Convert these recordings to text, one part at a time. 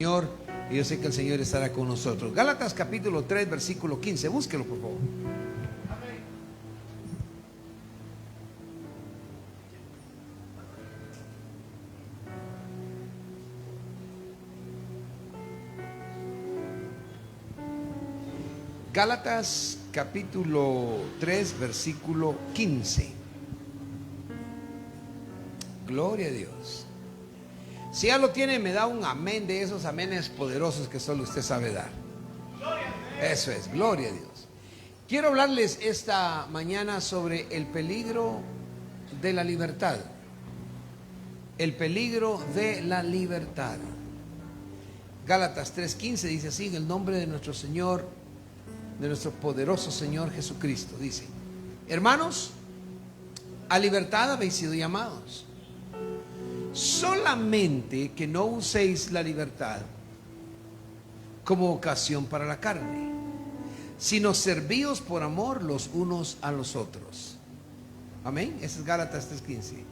Señor, y yo sé que el Señor estará con nosotros. Gálatas capítulo 3, versículo 15. Búsquelo, por favor. Gálatas capítulo 3, versículo 15. Gloria a Dios. Si ya lo tiene, me da un amén de esos amenes poderosos que solo usted sabe dar. Eso es, gloria a Dios. Quiero hablarles esta mañana sobre el peligro de la libertad. El peligro de la libertad. Gálatas 3:15 dice así, en el nombre de nuestro Señor, de nuestro poderoso Señor Jesucristo. Dice: hermanos, a libertad habéis sido llamados. Solamente que no uséis la libertad como ocasión para la carne, sino servíos por amor los unos a los otros. Amén. Ese es Gálatas 3:15.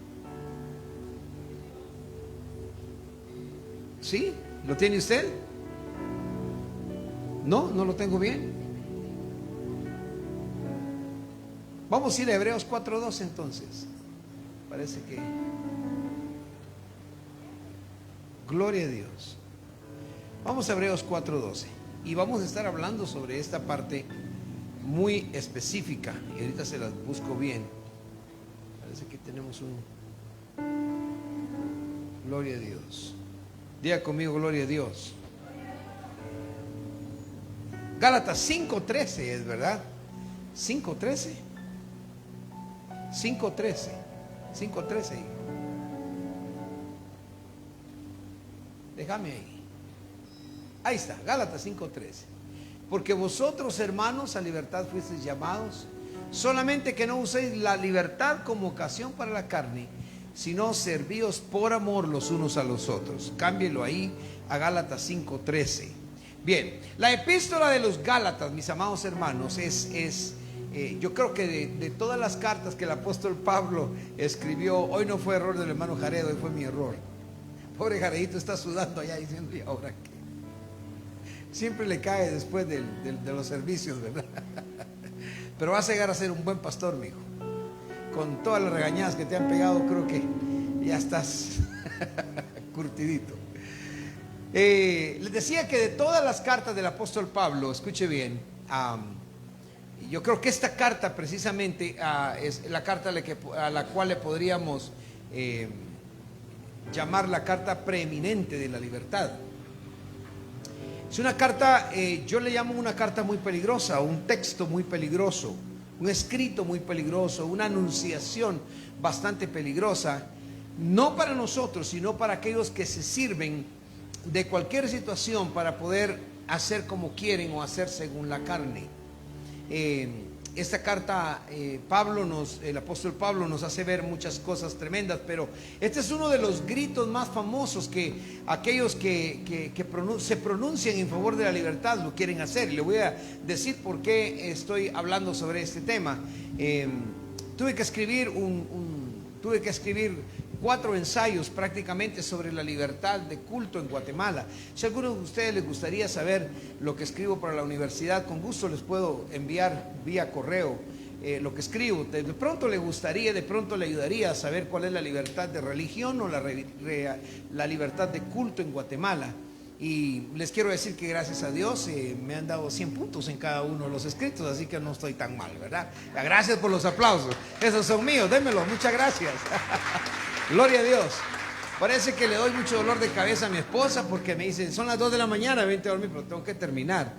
¿Sí? ¿Lo tiene usted? No lo tengo bien. Vamos a ir a Hebreos 4:12 entonces. Parece que... Gloria a Dios. Vamos a Hebreos 4:12 y vamos a estar hablando sobre esta parte muy específica. Y ahorita se las busco bien. Parece que tenemos un... Gloria a Dios. Diga conmigo, gloria a Dios. Gálatas 5:13 es, ¿verdad? 5:13. 5:13. 5:13. Déjame ahí. Ahí está, Gálatas 5:13. Porque vosotros, hermanos, a libertad fuisteis llamados, solamente que no uséis la libertad como ocasión para la carne, sino servíos por amor los unos a los otros. Cámbielo ahí a Gálatas 5:13. Bien, la epístola de los Gálatas, mis amados hermanos, yo creo que de todas las cartas que el apóstol Pablo escribió, hoy no fue error del hermano Jared, hoy fue mi error. Pobre Jaredito está sudando allá diciendo, ¿y ahora qué? Siempre le cae después de los servicios, ¿verdad? Pero vas a llegar a ser un buen pastor, mijo. Con todas las regañadas que te han pegado, creo que ya estás curtidito. Les decía que de todas las cartas del apóstol Pablo, escuche bien, yo creo que esta carta precisamente es la carta a la cual le podríamos llamar la carta preeminente de la libertad. Es una carta, yo le llamo una carta muy peligrosa, un texto muy peligroso, un escrito muy peligroso, una anunciación bastante peligrosa, no para nosotros, sino para aquellos que se sirven de cualquier situación para poder hacer como quieren o hacer según la carne. Esta carta, el apóstol Pablo nos hace ver muchas cosas tremendas, pero este es uno de los gritos más famosos que aquellos que se pronuncian en favor de la libertad lo quieren hacer. Y le voy a decir por qué estoy hablando sobre este tema. Tuve que escribir 4 ensayos prácticamente sobre la libertad de culto en Guatemala. Si a alguno de ustedes les gustaría saber lo que escribo para la universidad, con gusto les puedo enviar vía correo lo que escribo. De pronto le gustaría, de pronto le ayudaría a saber cuál es la libertad de religión o la libertad de culto en Guatemala. Y les quiero decir que gracias a Dios me han dado 100 puntos en cada uno de los escritos, así que no estoy tan mal, ¿verdad? Gracias por los aplausos, esos son míos, démelos, muchas gracias. Gloria a Dios. Parece que le doy mucho dolor de cabeza a mi esposa porque me dice, son las 2 de la mañana, vente a dormir, pero tengo que terminar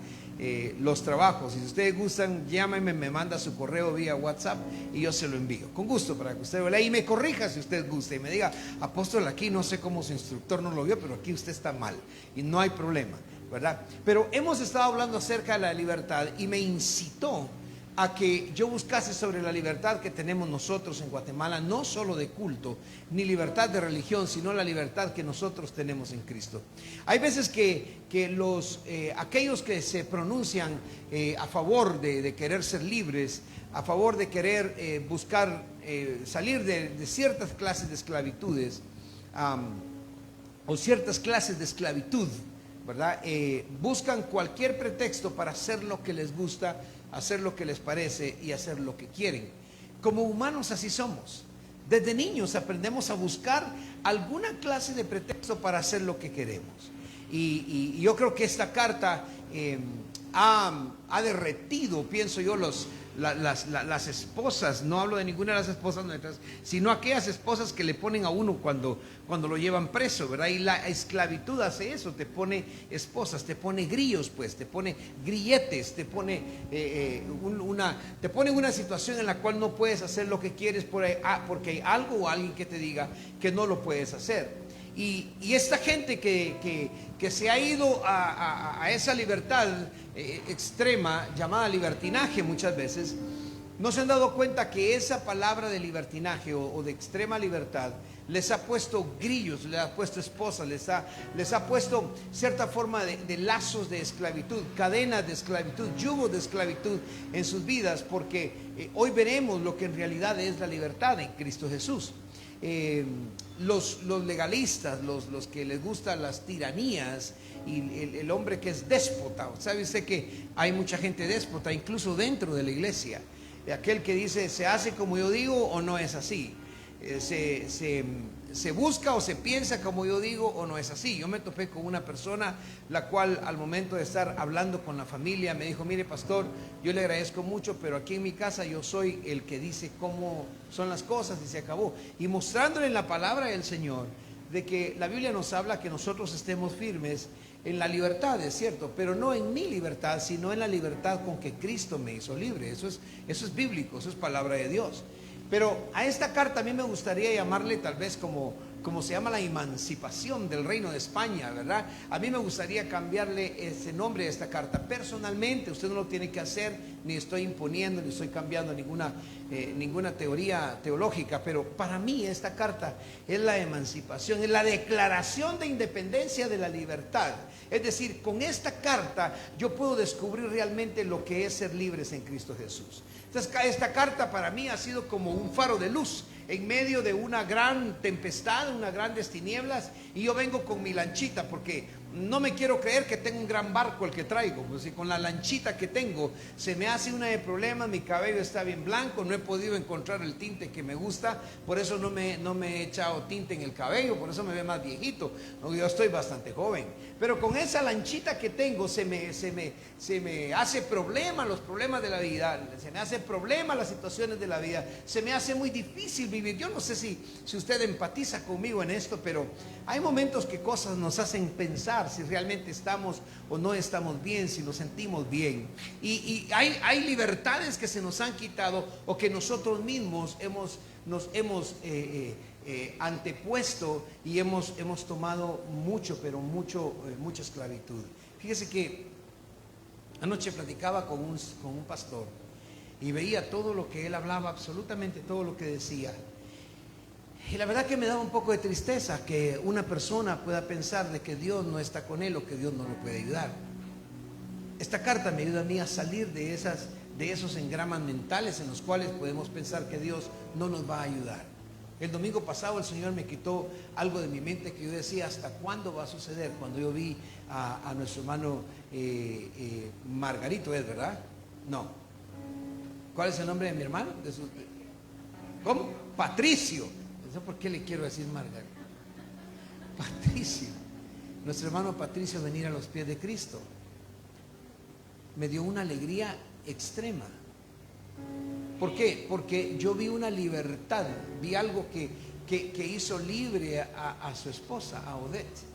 los trabajos. Y si ustedes gustan, llámenme, me manda su correo vía WhatsApp y yo se lo envío. Con gusto para que usted lo lea y me corrija si usted gusta y me diga, apóstol, aquí no sé cómo su instructor no lo vio, pero aquí usted está mal y no hay problema, ¿verdad? Pero hemos estado hablando acerca de la libertad y me incitó a que yo buscase sobre la libertad que tenemos nosotros en Guatemala, no solo de culto, ni libertad de religión, sino la libertad que nosotros tenemos en Cristo. Hay veces que aquellos que se pronuncian a favor de querer ser libres, a favor de querer buscar salir de ciertas clases de esclavitudes, o ciertas clases de esclavitud, ¿verdad? Buscan cualquier pretexto para hacer lo que les gusta, hacer lo que les parece y hacer lo que quieren. Como humanos así somos. Desde niños aprendemos a buscar alguna clase de pretexto para hacer lo que queremos. Y yo creo que esta carta ha derretido, pienso yo, las esposas. No hablo de ninguna de las esposas nuestras, sino aquellas esposas que le ponen a uno cuando lo llevan preso, ¿verdad? Y la esclavitud hace eso, te pone esposas, te pone grillos, pues, te pone grilletes, te pone te pone en una situación en la cual no puedes hacer lo que quieres porque hay algo o alguien que te diga que no lo puedes hacer. Y esta gente que se ha ido a esa libertad extrema, llamada libertinaje muchas veces, no se han dado cuenta que esa palabra de libertinaje o de extrema libertad les ha puesto grillos, les ha puesto esposas, les ha puesto cierta forma de lazos de esclavitud, cadenas de esclavitud, yugos de esclavitud en sus vidas, porque hoy veremos lo que en realidad es la libertad en Cristo Jesús. Los legalistas, los que les gustan las tiranías y el hombre que es déspota. ¿Sabe usted que hay mucha gente déspota incluso dentro de la iglesia? Aquel que dice se hace como yo digo o no es así, se busca o se piensa como yo digo o no es así. Yo me topé con una persona la cual al momento de estar hablando con la familia me dijo: mire, pastor, yo le agradezco mucho, pero aquí en mi casa yo soy el que dice cómo son las cosas y se acabó. Y mostrándole en la palabra del Señor de que la Biblia nos habla que nosotros estemos firmes en la libertad, es cierto, pero no en mi libertad, sino en la libertad con que Cristo me hizo libre. Eso es bíblico, eso es palabra de Dios. Pero a esta carta a mí me gustaría llamarle tal vez como se llama la emancipación del reino de España, ¿verdad? A mí me gustaría cambiarle ese nombre a esta carta. Personalmente, usted no lo tiene que hacer, ni estoy imponiendo, ni estoy cambiando ninguna teoría teológica, pero para mí esta carta es la emancipación, es la declaración de independencia de la libertad. Es decir, con esta carta yo puedo descubrir realmente lo que es ser libres en Cristo Jesús. Entonces, esta carta para mí ha sido como un faro de luz en medio de una gran tempestad, unas grandes tinieblas, y yo vengo con mi lanchita porque no me quiero creer que tengo un gran barco el que traigo. Pues si con la lanchita que tengo se me hace una de problemas, mi cabello está bien blanco, no he podido encontrar el tinte que me gusta, por eso no me he echado tinte en el cabello, por eso me ve más viejito. No, yo estoy bastante joven, pero con esa lanchita que tengo se me hace problema los problemas de la vida, se me hace problema las situaciones de la vida, se me hace muy difícil vivir. Yo no sé si usted empatiza conmigo en esto, pero hay momentos que cosas nos hacen pensar si realmente estamos o no estamos bien, si nos sentimos bien. Y hay libertades que se nos han quitado o que nosotros mismos nos hemos antepuesto y hemos tomado mucha esclavitud. Fíjese que anoche platicaba con un pastor y veía todo lo que él hablaba, absolutamente todo lo que decía. Y la verdad que me daba un poco de tristeza que una persona pueda pensar de que Dios no está con él o que Dios no lo puede ayudar. Esta carta me ayuda a mí a salir de esos engramas mentales en los cuales podemos pensar que Dios no nos va a ayudar. El domingo pasado el Señor me quitó algo de mi mente que yo decía: ¿hasta cuándo va a suceder? Cuando yo vi a nuestro hermano Margarito, ¿es verdad? No. ¿Cuál es el nombre de mi hermano? ¿Cómo? Patricio. No sé por qué le quiero decir Margarito. Patricio. Nuestro hermano Patricio venir a los pies de Cristo me dio una alegría extrema. ¿Por qué? Porque yo vi una libertad, vi algo que hizo libre a su esposa, a Odette.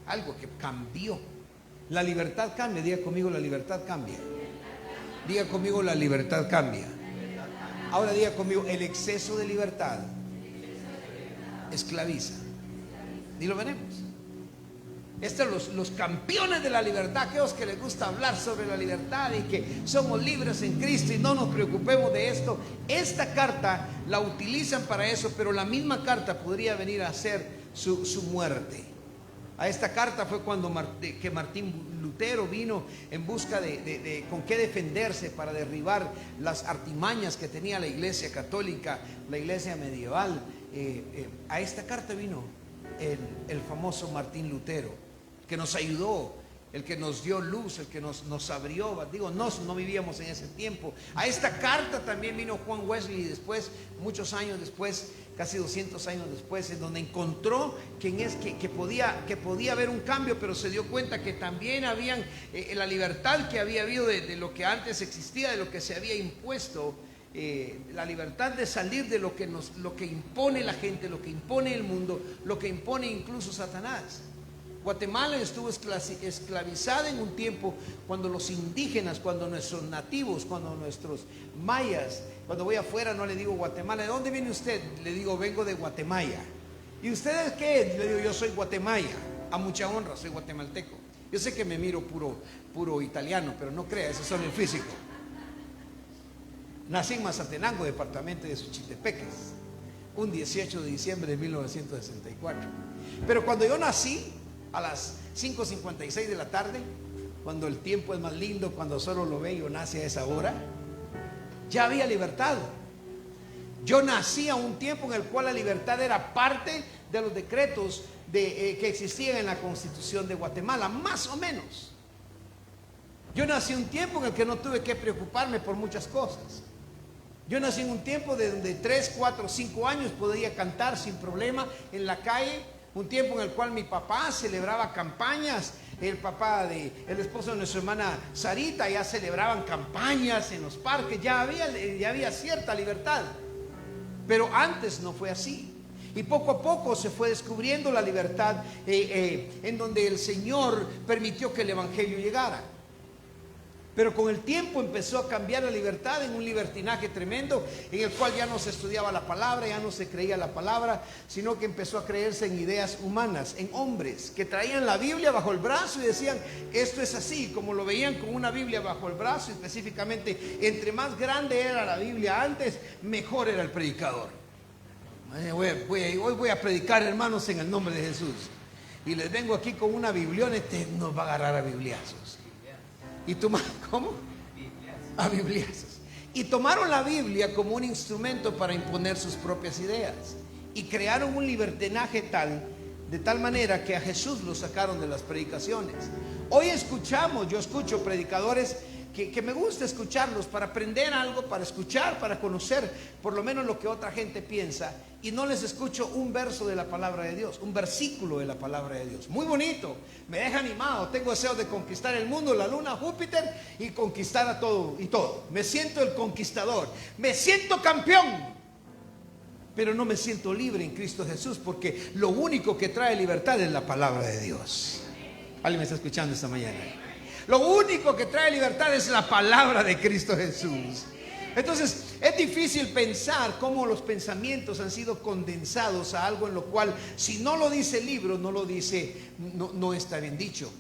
Algo que cambió. La libertad cambia. Diga conmigo: la libertad cambia. Diga conmigo: la libertad cambia. Ahora diga conmigo: el exceso de libertad esclaviza. Y lo veremos. Estos los campeones de la libertad, aquellos que les gusta hablar sobre la libertad y que somos libres en Cristo y no nos preocupemos de esto. Esta carta la utilizan para eso, pero la misma carta podría venir a ser su muerte. A esta carta fue cuando Martín Lutero vino en busca de con qué defenderse para derribar las artimañas que tenía la iglesia católica, la iglesia medieval. A esta carta vino el famoso Martín Lutero que nos ayudó, el que nos dio luz, el que nos abrió. Digo, no vivíamos en ese tiempo. A esta carta también vino Juan Wesley después, muchos años después, casi 200 años después, en donde encontró que podía haber un cambio, pero se dio cuenta que también habían la libertad que había habido de lo que antes existía, de lo que se había impuesto, la libertad de salir de lo que impone la gente, lo que impone el mundo, lo que impone incluso Satanás. Guatemala estuvo esclavizada en un tiempo cuando los indígenas, cuando nuestros nativos, cuando nuestros mayas, cuando voy afuera no le digo Guatemala. ¿De dónde viene usted? Le digo, vengo de Guatemala. ¿Y ustedes qué? Le digo, yo soy guatemaya. A mucha honra, soy guatemalteco. Yo sé que me miro puro italiano, pero no crea, ese son el físico. Nací en Mazatenango, departamento de Suchitepeques, un 18 de diciembre de 1964. Pero cuando yo nací, a las 5:56 de la tarde, cuando el tiempo es más lindo, cuando solo lo bello nace a esa hora, ya había libertad. Yo nací a un tiempo en el cual la libertad era parte de los decretos que existían en la Constitución de Guatemala, más o menos. Yo nací en un tiempo en el que no tuve que preocuparme por muchas cosas. Yo nací en un tiempo de donde 3, 4, 5 años podía cantar sin problema en la calle. Un tiempo en el cual mi papá celebraba campañas, el esposo de nuestra hermana Sarita ya celebraban campañas en los parques, ya había cierta libertad. Pero antes no fue así. Y poco a poco se fue descubriendo la libertad en donde el Señor permitió que el Evangelio llegara. Pero con el tiempo empezó a cambiar la libertad en un libertinaje tremendo, en el cual ya no se estudiaba la palabra, ya no se creía la palabra, sino que empezó a creerse en ideas humanas, en hombres que traían la Biblia bajo el brazo y decían, esto es así, como lo veían con una Biblia bajo el brazo. Específicamente, entre más grande era la Biblia antes, mejor era el predicador. Hoy voy a predicar, hermanos, en el nombre de Jesús, y les vengo aquí con una Biblión, nos va a agarrar a bibliazos. Y ¿cómo? A bibliazos. Y tomaron la Biblia como un instrumento para imponer sus propias ideas. Y crearon un libertinaje de tal manera que a Jesús lo sacaron de las predicaciones. Hoy yo escucho predicadores que me gusta escucharlos para aprender algo, para escuchar, para conocer por lo menos lo que otra gente piensa, y no les escucho un verso de la palabra de Dios, un versículo de la palabra de Dios. Muy bonito, me deja animado, tengo deseo de conquistar el mundo, la luna, Júpiter, y conquistar a todo y todo. Me siento el conquistador, me siento campeón, pero no me siento libre en Cristo Jesús, porque lo único que trae libertad es la palabra de Dios. ¿Alguien me está escuchando esta mañana? Lo único que trae libertad es la palabra de Cristo Jesús. Entonces es difícil pensar cómo los pensamientos han sido condensados a algo en lo cual, si no lo dice el libro, no está bien dicho.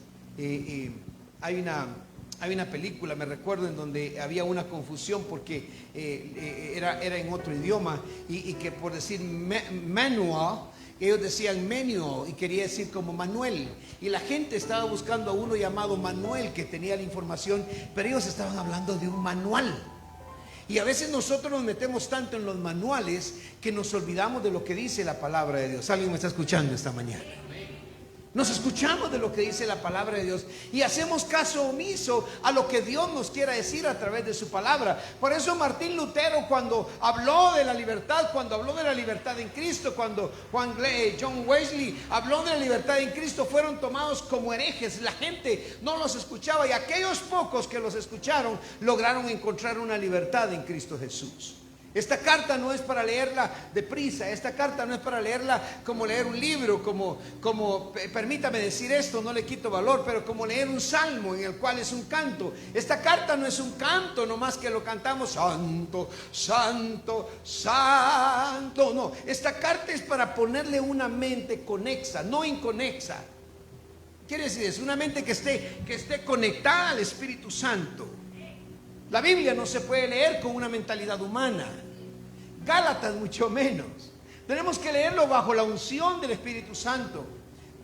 Hay una película, me recuerdo, en donde había una confusión porque era en otro idioma, y que por decir manual, ellos decían manual y quería decir como Manuel, y la gente estaba buscando a uno llamado Manuel que tenía la información, pero ellos estaban hablando de un manual. Y a veces nosotros nos metemos tanto en los manuales que nos olvidamos de lo que dice la palabra de Dios. ¿Alguien me está escuchando esta mañana? Nos escuchamos de lo que dice la palabra de Dios y hacemos caso omiso a lo que Dios nos quiera decir a través de su palabra. Por eso Martín Lutero, cuando habló de la libertad, cuando habló de la libertad en Cristo, cuando John Wesley habló de la libertad en Cristo, fueron tomados como herejes. La gente no los escuchaba, y aquellos pocos que los escucharon lograron encontrar una libertad en Cristo Jesús. Esta carta no es para leerla deprisa, esta carta no es para leerla como leer un libro, permítame decir esto, no le quito valor, pero como leer un salmo en el cual es un canto. Esta carta no es un canto nomás que lo cantamos santo, santo, santo, no. Esta carta es para ponerle una mente conexa, no inconexa. Quiere decir, es una mente que esté conectada al Espíritu Santo. La Biblia no se puede leer con una mentalidad humana, Gálatas mucho menos. Tenemos que leerlo bajo la unción del Espíritu Santo.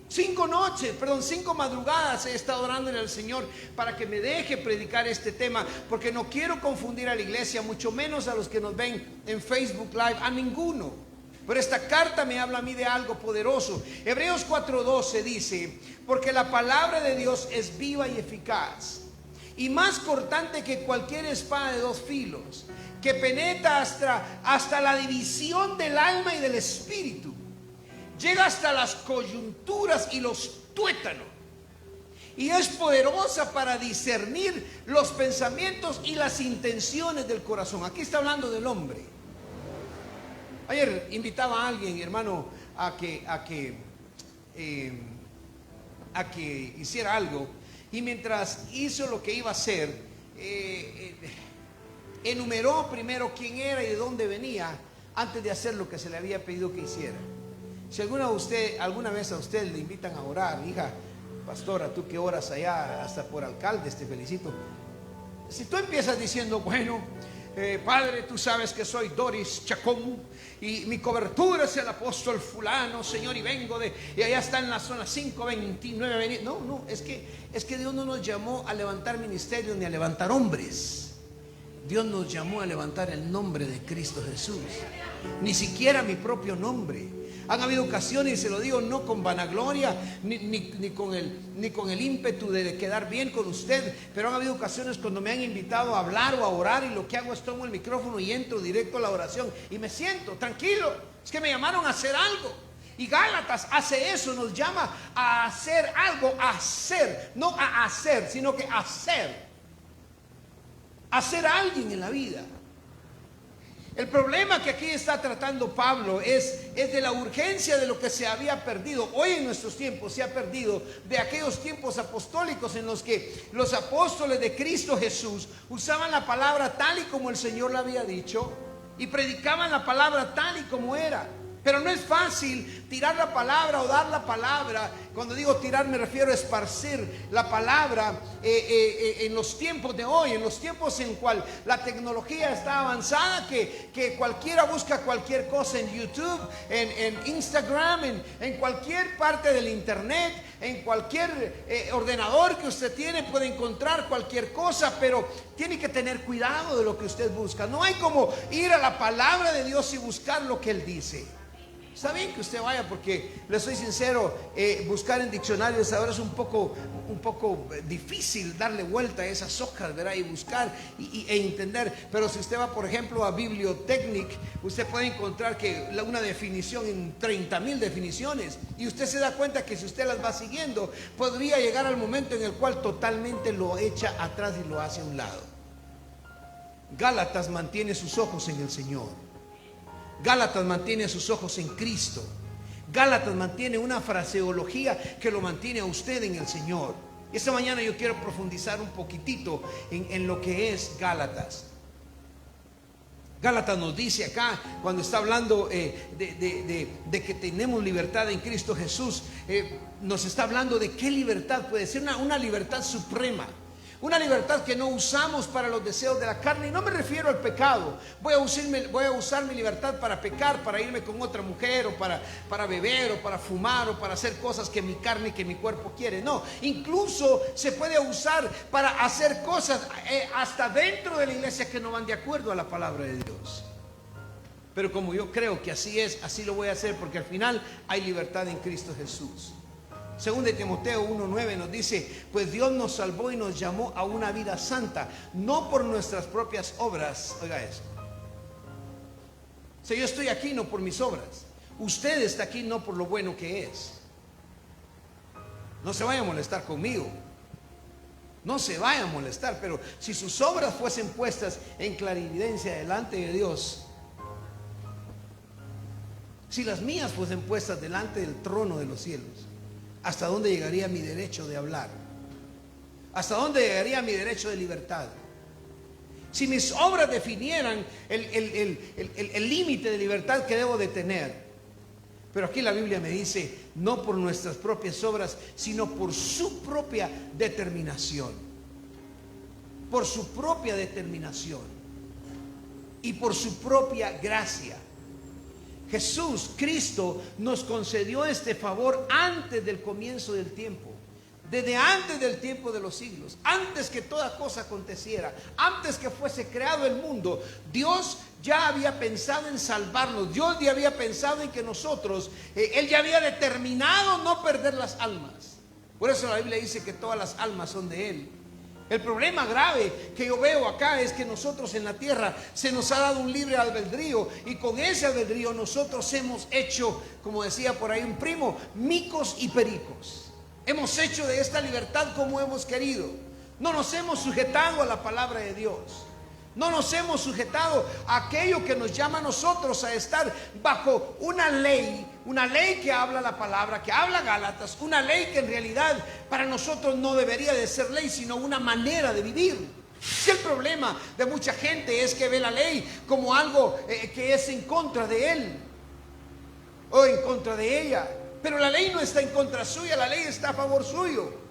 5 madrugadas he estado orándole al Señor para que me deje predicar este tema, porque no quiero confundir a la iglesia, mucho menos a los que nos ven en Facebook Live, a ninguno. Pero esta carta me habla a mí de algo poderoso. Hebreos 4:12 dice: porque la palabra de Dios es viva y eficaz, y más cortante que cualquier espada de dos filos, que penetra hasta la división del alma y del espíritu, llega hasta las coyunturas y los tuétanos, y es poderosa para discernir los pensamientos y las intenciones del corazón. Aquí está hablando del hombre. Ayer invitaba a alguien, hermano, a que hiciera algo, y mientras hizo lo que iba a hacer, enumeró primero quién era y de dónde venía antes de hacer lo que se le había pedido que hiciera. Si alguna vez a usted le invitan a orar, hija pastora, tú que oras allá hasta por alcaldes, te felicito. Si tú empiezas diciendo, bueno, Padre, tú sabes que soy Doris Chacón y mi cobertura es el apóstol fulano, Señor, y vengo y allá está en la zona 529. No, es que Dios no nos llamó a levantar ministerios ni a levantar hombres. Dios nos llamó a levantar el nombre de Cristo Jesús, ni siquiera mi propio nombre. Han habido ocasiones, y se lo digo no con vanagloria ni con el ímpetu de quedar bien con usted, pero han habido ocasiones cuando me han invitado a hablar o a orar, y lo que hago es tomo el micrófono y entro directo a la oración y me siento tranquilo. Es que me llamaron a hacer algo. Y Gálatas hace eso, nos llama a hacer algo, no a hacer, sino que hacer alguien en la vida. El problema que aquí está tratando Pablo es de la urgencia de lo que se había perdido. Hoy en nuestros tiempos se ha perdido de aquellos tiempos apostólicos en los que los apóstoles de Cristo Jesús usaban la palabra tal y como el Señor la había dicho, y predicaban la palabra tal y como era. Pero no es fácil tirar la palabra o dar la palabra. Cuando digo tirar me refiero a esparcir la palabra en los tiempos de hoy, en los tiempos en cual la tecnología está avanzada, que cualquiera busca cualquier cosa en YouTube, en Instagram, en cualquier parte del internet, en cualquier ordenador que usted tiene puede encontrar cualquier cosa, pero tiene que tener cuidado de lo que usted busca. No hay como ir a la palabra de Dios y buscar lo que Él dice. Está bien que usted vaya, porque le soy sincero, buscar en diccionarios ahora es un poco difícil darle vuelta a esas hojas, ¿verdad? Y buscar e entender. Pero si usted va, por ejemplo, a Bibliotecnic, usted puede encontrar que una definición en 30,000 definiciones, y usted se da cuenta que si usted las va siguiendo, podría llegar al momento en el cual totalmente lo echa atrás y lo hace a un lado. Gálatas mantiene sus ojos en el Señor. Gálatas mantiene sus ojos en Cristo. Gálatas mantiene una fraseología que lo mantiene a usted en el Señor. Esta mañana yo quiero profundizar un poquitito en lo que es Gálatas. Gálatas nos dice acá, cuando está hablando de que tenemos libertad en Cristo Jesús, nos está hablando de qué libertad puede ser, una libertad suprema. Una libertad que no usamos para los deseos de la carne. Y no me refiero al pecado. Voy a usar mi libertad para pecar, para irme con otra mujer, o para beber, o para fumar, o para hacer cosas que mi carne y que mi cuerpo quiere. No, incluso se puede usar para hacer cosas hasta dentro de la iglesia que no van de acuerdo a la palabra de Dios. Pero como yo creo que así es, así lo voy a hacer, porque al final hay libertad en Cristo Jesús. Según de Timoteo 1:9 nos dice: pues Dios nos salvó y nos llamó a una vida santa, no por nuestras propias obras. Oiga eso. O sea, yo estoy aquí no por mis obras. Usted está aquí no por lo bueno que es. No se vaya a molestar conmigo. No se vaya a molestar. Pero si sus obras fuesen puestas en clarividencia delante de Dios, si las mías fuesen puestas delante del trono de los cielos, ¿hasta dónde llegaría mi derecho de hablar? ¿Hasta dónde llegaría mi derecho de libertad? Si mis obras definieran el límite de libertad que debo de tener. Pero aquí la Biblia me dice: no por nuestras propias obras, sino por su propia determinación. Por su propia determinación. Y por su propia gracia. Jesús, Cristo, nos concedió este favor antes del comienzo del tiempo. Desde antes del tiempo de los siglos, antes que toda cosa aconteciera, antes que fuese creado el mundo, Dios ya había pensado en salvarnos. Dios ya había pensado en que nosotros, Él ya había determinado no perder las almas. Por eso la Biblia dice que todas las almas son de Él. El problema grave que yo veo acá es que nosotros en la tierra se nos ha dado un libre albedrío, y con ese albedrío nosotros hemos hecho, como decía por ahí un primo, micos y pericos. Hemos hecho de esta libertad como hemos querido. No nos hemos sujetado a la palabra de Dios. No nos hemos sujetado a aquello que nos llama a nosotros a estar bajo una ley que habla la palabra, que habla Gálatas, una ley que en realidad para nosotros no debería de ser ley, sino una manera de vivir. Si el problema de mucha gente es que ve la ley como algo que es en contra de él o en contra de ella. Pero la ley no está en contra suya, la ley está a favor suyo.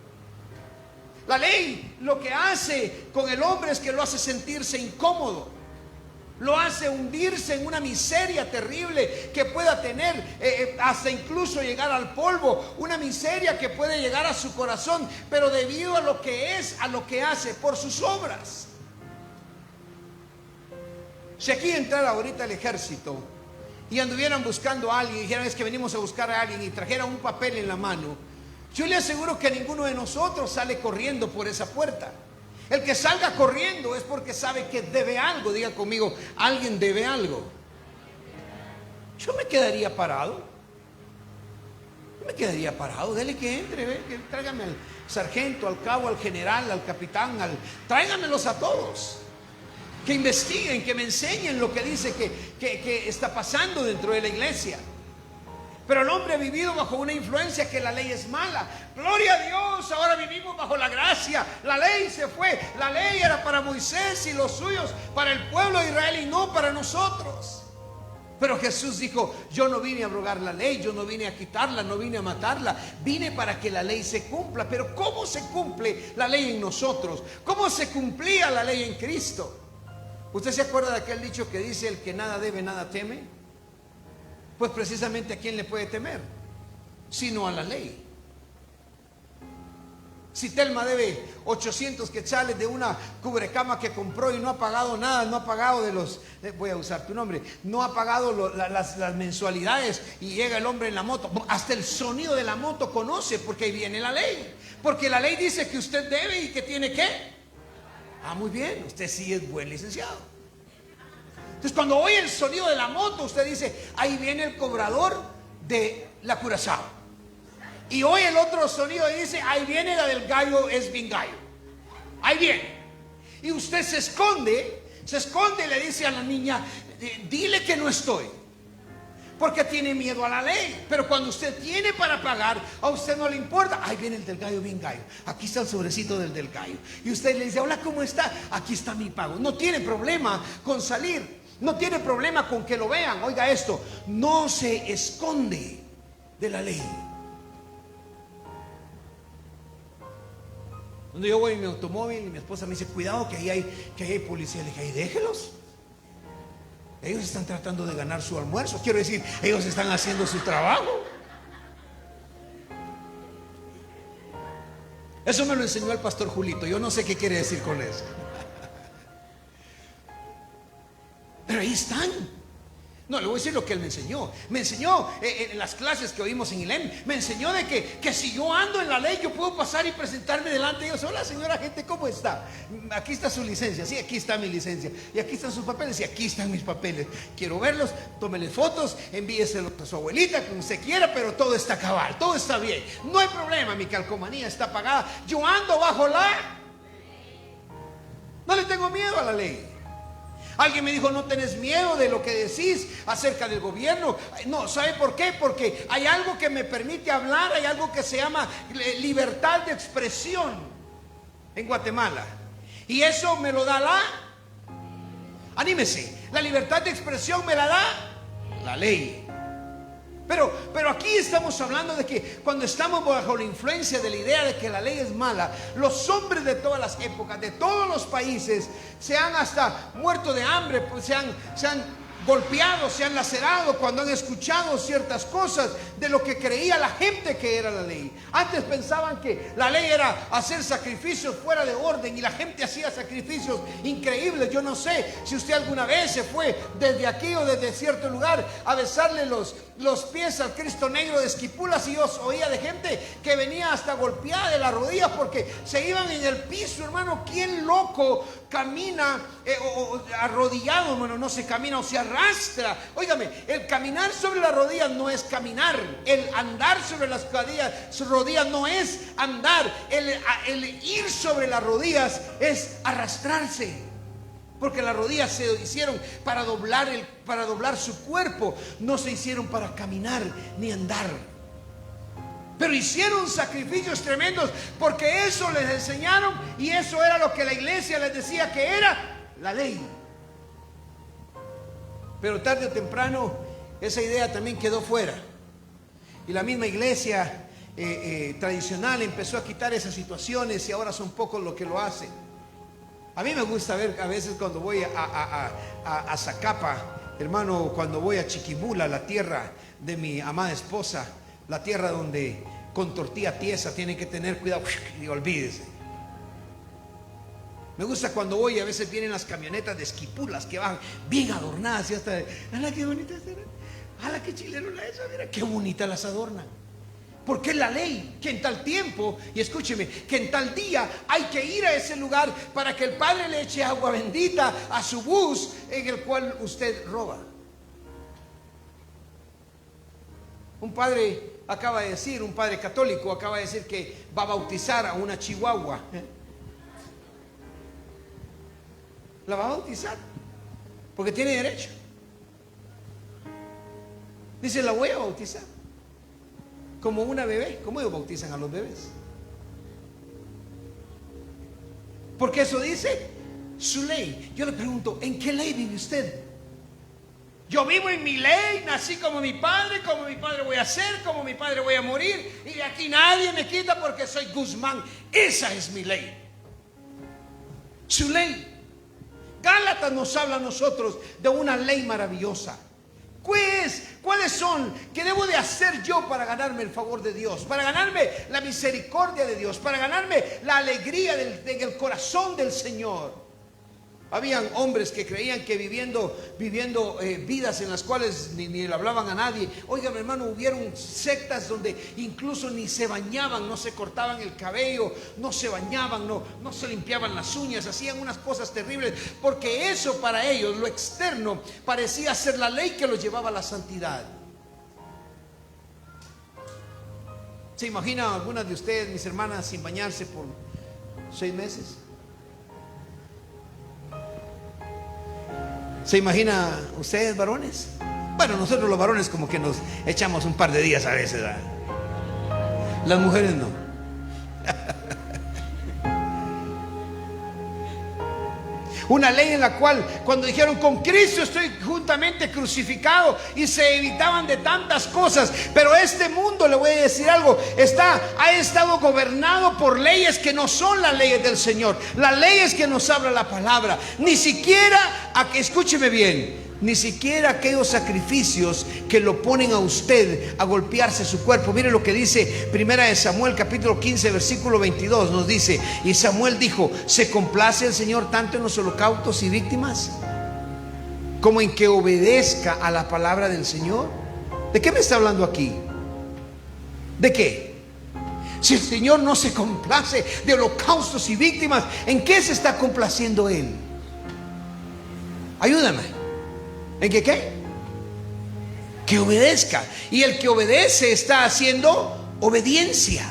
La ley lo que hace con el hombre es que lo hace sentirse incómodo, lo hace hundirse en una miseria terrible que pueda tener, hasta incluso llegar al polvo, una miseria que puede llegar a su corazón, pero debido a lo que es, a lo que hace, por sus obras. Si aquí entrara ahorita el ejército y anduvieran buscando a alguien y dijeran: es que venimos a buscar a alguien, y trajeran un papel en la mano, yo le aseguro que ninguno de nosotros sale corriendo por esa puerta. El que salga corriendo es porque sabe que debe algo. Diga conmigo: alguien debe algo. Yo me quedaría parado. Dele que entre, que tráigame al sargento, al cabo, al general, al capitán, tráigamelos a todos. Que investiguen, que me enseñen lo que dice que está pasando dentro de la iglesia. Pero el hombre ha vivido bajo una influencia que la ley es mala. Gloria a Dios, ahora vivimos bajo la gracia. La ley se fue. La ley era para Moisés y los suyos, para el pueblo de Israel, y no para nosotros. Pero Jesús dijo: yo no vine a abrogar la ley, yo no vine a quitarla, no vine a matarla, vine para que la ley se cumpla. Pero ¿cómo se cumple la ley en nosotros? ¿Cómo se cumplía la ley en Cristo? ¿Usted se acuerda de aquel dicho que dice: el que nada debe, nada teme? Pues precisamente, ¿a quién le puede temer? Sino a la ley. Si Telma debe 800 quetzales de una cubrecama que compró y no ha pagado nada, no ha pagado voy a usar tu nombre, no ha pagado las mensualidades, y llega el hombre en la moto, hasta el sonido de la moto conoce, porque ahí viene la ley. Porque la ley dice que usted debe y que tiene que. Muy bien, usted sí es buen licenciado. Entonces, cuando oye el sonido de la moto, usted dice: ahí viene el cobrador de la Curazao. Y oye el otro sonido y dice: ahí viene la del gallo, es bien gallo. Ahí viene. Y usted se esconde y le dice a la niña: dile que no estoy. Porque tiene miedo a la ley. Pero cuando usted tiene para pagar, a usted no le importa. Ahí viene el del gallo, bien gallo. Aquí está el sobrecito del gallo. Y usted le dice: hola, ¿cómo está? Aquí está mi pago. No tiene problema con salir. No tiene problema con que lo vean. Oiga esto: no se esconde de la ley. Cuando yo voy en mi automóvil y mi esposa me dice: cuidado que ahí hay policía, le dije: ahí déjelos. Ellos están tratando de ganar su almuerzo. Quiero decir, ellos están haciendo su trabajo. Eso me lo enseñó el pastor Julito. Yo no sé qué quiere decir con eso. Pero ahí están. No, le voy a decir lo que él me enseñó. Me enseñó en las clases que oímos en ILEM. Me enseñó de que si yo ando en la ley, yo puedo pasar y presentarme delante de ellos: hola, señora gente, ¿cómo está? Aquí está su licencia. Sí, aquí está mi licencia. Y aquí están sus papeles. Y aquí están mis papeles. Quiero verlos, tómele fotos, envíeselos a su abuelita, como usted quiera, pero todo está cabal, todo está bien. No hay problema, mi calcomanía está pagada. Yo ando bajo no le tengo miedo a la ley. Alguien me dijo: no tenés miedo de lo que decís acerca del gobierno. No, ¿sabe por qué? Porque hay algo que me permite hablar, hay algo que se llama libertad de expresión en Guatemala. Y eso me lo da anímese, la libertad de expresión me la da la ley. Pero aquí estamos hablando de que cuando estamos bajo la influencia de la idea de que la ley es mala, los hombres de todas las épocas, de todos los países, se han hasta muerto de hambre, pues se han golpeado, se han lacerado cuando han escuchado ciertas cosas de lo que creía la gente que era la ley. Antes pensaban que la ley era hacer sacrificios fuera de orden y la gente hacía sacrificios increíbles. Yo no sé si usted alguna vez se fue desde aquí o desde cierto lugar a besarle los pies al Cristo Negro de Esquipulas, y yo oía de gente que venía hasta golpeada de las rodillas porque se iban en el piso, hermano. ¿Quién loco camina arrodillado? Bueno, no se camina, o se arrastra. Óigame, el caminar sobre las rodillas no es caminar. El andar sobre las rodillas no es andar. El ir sobre las rodillas es arrastrarse. Porque las rodillas se hicieron para doblar su cuerpo, no se hicieron para caminar ni andar. Pero hicieron sacrificios tremendos porque eso les enseñaron, y eso era lo que la iglesia les decía que era la ley. Pero tarde o temprano esa idea también quedó fuera, y la misma iglesia tradicional empezó a quitar esas situaciones, y ahora son pocos los que lo hacen. A mí me gusta ver a veces cuando voy a Zacapa, hermano, cuando voy a Chiquimula, la tierra de mi amada esposa, la tierra donde con tortilla tiesa tienen que tener cuidado, y olvídese. Me gusta cuando voy, a veces vienen las camionetas de Esquipulas que van bien adornadas y hasta, ¡ala, qué bonita! ¡Ala, qué chileno la esa! Mira qué bonita las adornan. Porque es la ley que en tal tiempo, y escúcheme, que en tal día hay que ir a ese lugar para que el Padre le eche agua bendita a su bus en el cual usted roba. Un padre acaba de decir, un padre católico acaba de decir que va a bautizar a una chihuahua. La va a bautizar porque tiene derecho. Dice, la voy a bautizar como una bebé. ¿Cómo ellos bautizan a los bebés? Porque eso dice su ley. Yo le pregunto, ¿en qué ley vive usted? Yo vivo en mi ley, nací como mi padre voy a ser, como mi padre voy a morir, y de aquí nadie me quita porque soy Guzmán. Esa es mi ley. Su ley. Gálatas nos habla a nosotros de una ley maravillosa. ¿Cuáles son? ¿Qué debo de hacer yo para ganarme el favor de Dios? Para ganarme la misericordia de Dios, para ganarme la alegría en el corazón del Señor. Habían hombres que creían que viviendo vidas en las cuales ni le hablaban a nadie. Oigan, hermano, hubieron sectas donde incluso ni se bañaban, no se cortaban el cabello, no se bañaban, no se limpiaban las uñas, hacían unas cosas terribles, porque eso para ellos, lo externo, parecía ser la ley que los llevaba a la santidad. ¿Se imagina algunas de ustedes, mis hermanas, sin bañarse por 6 meses? ¿Se imagina ustedes, varones? Bueno, nosotros los varones como que nos echamos un par de días a veces, ¿verdad? Las mujeres no. Una ley en la cual cuando dijeron con Cristo estoy juntamente crucificado, y se evitaban de tantas cosas. Pero este mundo, le voy a decir algo, ha estado gobernado por leyes que no son las leyes del Señor, las leyes que nos habla la palabra. Ni siquiera, escúcheme bien, ni siquiera aquellos sacrificios que lo ponen a usted a golpearse su cuerpo. Mire lo que dice Primera de Samuel capítulo 15 versículo 22. Nos dice, y Samuel dijo, ¿se complace el Señor tanto en los holocaustos y víctimas como en que obedezca a la palabra del Señor? ¿De qué me está hablando aquí? ¿De qué? Si el Señor no se complace de holocaustos y víctimas, ¿en qué se está complaciendo Él? Ayúdame. ¿En qué? Que obedezca. Y el que obedece está haciendo obediencia.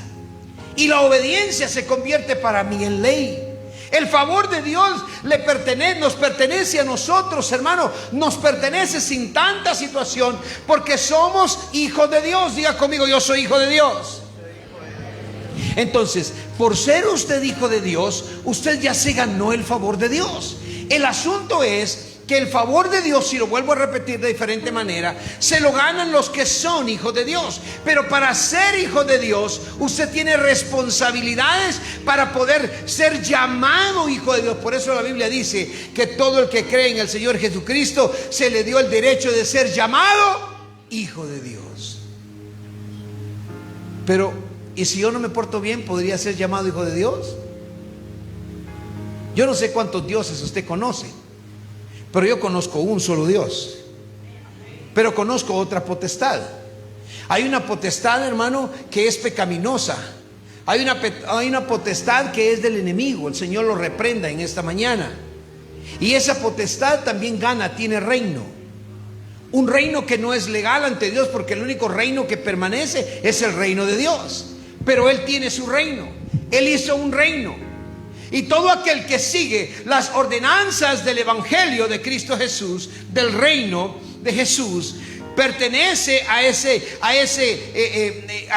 Y la obediencia se convierte para mí en ley. El favor de Dios nos pertenece a nosotros, hermano. Nos pertenece sin tanta situación, porque somos hijos de Dios. Diga conmigo, yo soy hijo de Dios. Entonces, por ser usted hijo de Dios, usted ya se ganó el favor de Dios. El asunto es que el favor de Dios, si lo vuelvo a repetir de diferente manera, se lo ganan los que son hijos de Dios. Pero para ser hijo de Dios, usted tiene responsabilidades para poder ser llamado hijo de Dios. Por eso la Biblia dice que todo el que cree en el Señor Jesucristo se le dio el derecho de ser llamado hijo de Dios. Pero, ¿y si yo no me porto bien, podría ser llamado hijo de Dios? Yo no sé cuántos dioses usted conoce, pero yo conozco un solo Dios. Pero conozco otra potestad. Hay una potestad, hermano, que es pecaminosa. Hay una potestad que es del enemigo. El Señor lo reprenda en esta mañana. Y esa potestad también gana, tiene reino. Un reino que no es legal ante Dios, porque el único reino que permanece es el reino de Dios. Pero Él tiene su reino. Él hizo un reino. Y todo aquel que sigue las ordenanzas del Evangelio de Cristo Jesús, del reino de Jesús, pertenece a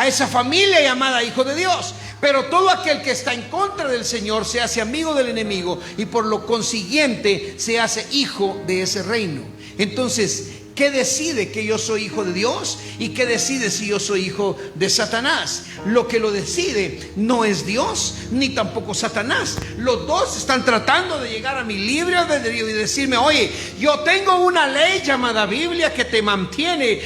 esa familia llamada hijo de Dios. Pero todo aquel que está en contra del Señor se hace amigo del enemigo y por lo consiguiente se hace hijo de ese reino. Entonces, ¿qué decide que yo soy hijo de Dios? ¿Y qué decide si yo soy hijo de Satanás? Lo que lo decide no es Dios ni tampoco Satanás. Los dos están tratando de llegar a mi libre albedrío y decirme: oye, yo tengo una ley llamada Biblia que te mantiene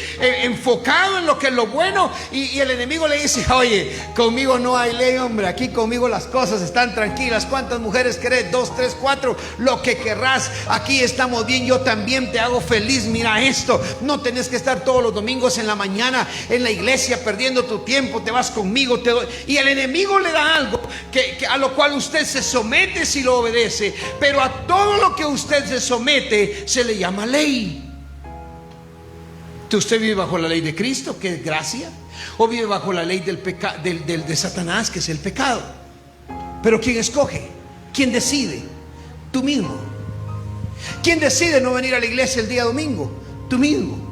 enfocado en lo que es lo bueno. Y el enemigo le dice: oye, conmigo no hay ley, hombre. Aquí conmigo las cosas están tranquilas. ¿Cuántas mujeres querés? 2, 3, 4, lo que querrás. Aquí estamos bien, yo también te hago feliz. Mira esto, no tenés que estar todos los domingos en la mañana en la iglesia perdiendo tu tiempo. Te vas conmigo, te doy. Y el enemigo le da algo que a lo cual usted se somete si lo obedece. Pero a todo lo que usted se somete se le llama ley. ¿Usted vive bajo la ley de Cristo, que es gracia? ¿O vive bajo la ley de Satanás, que es el pecado? Pero ¿quién escoge? ¿Quién decide? Tú mismo. ¿Quién decide no venir a la iglesia el día domingo? Tú mismo.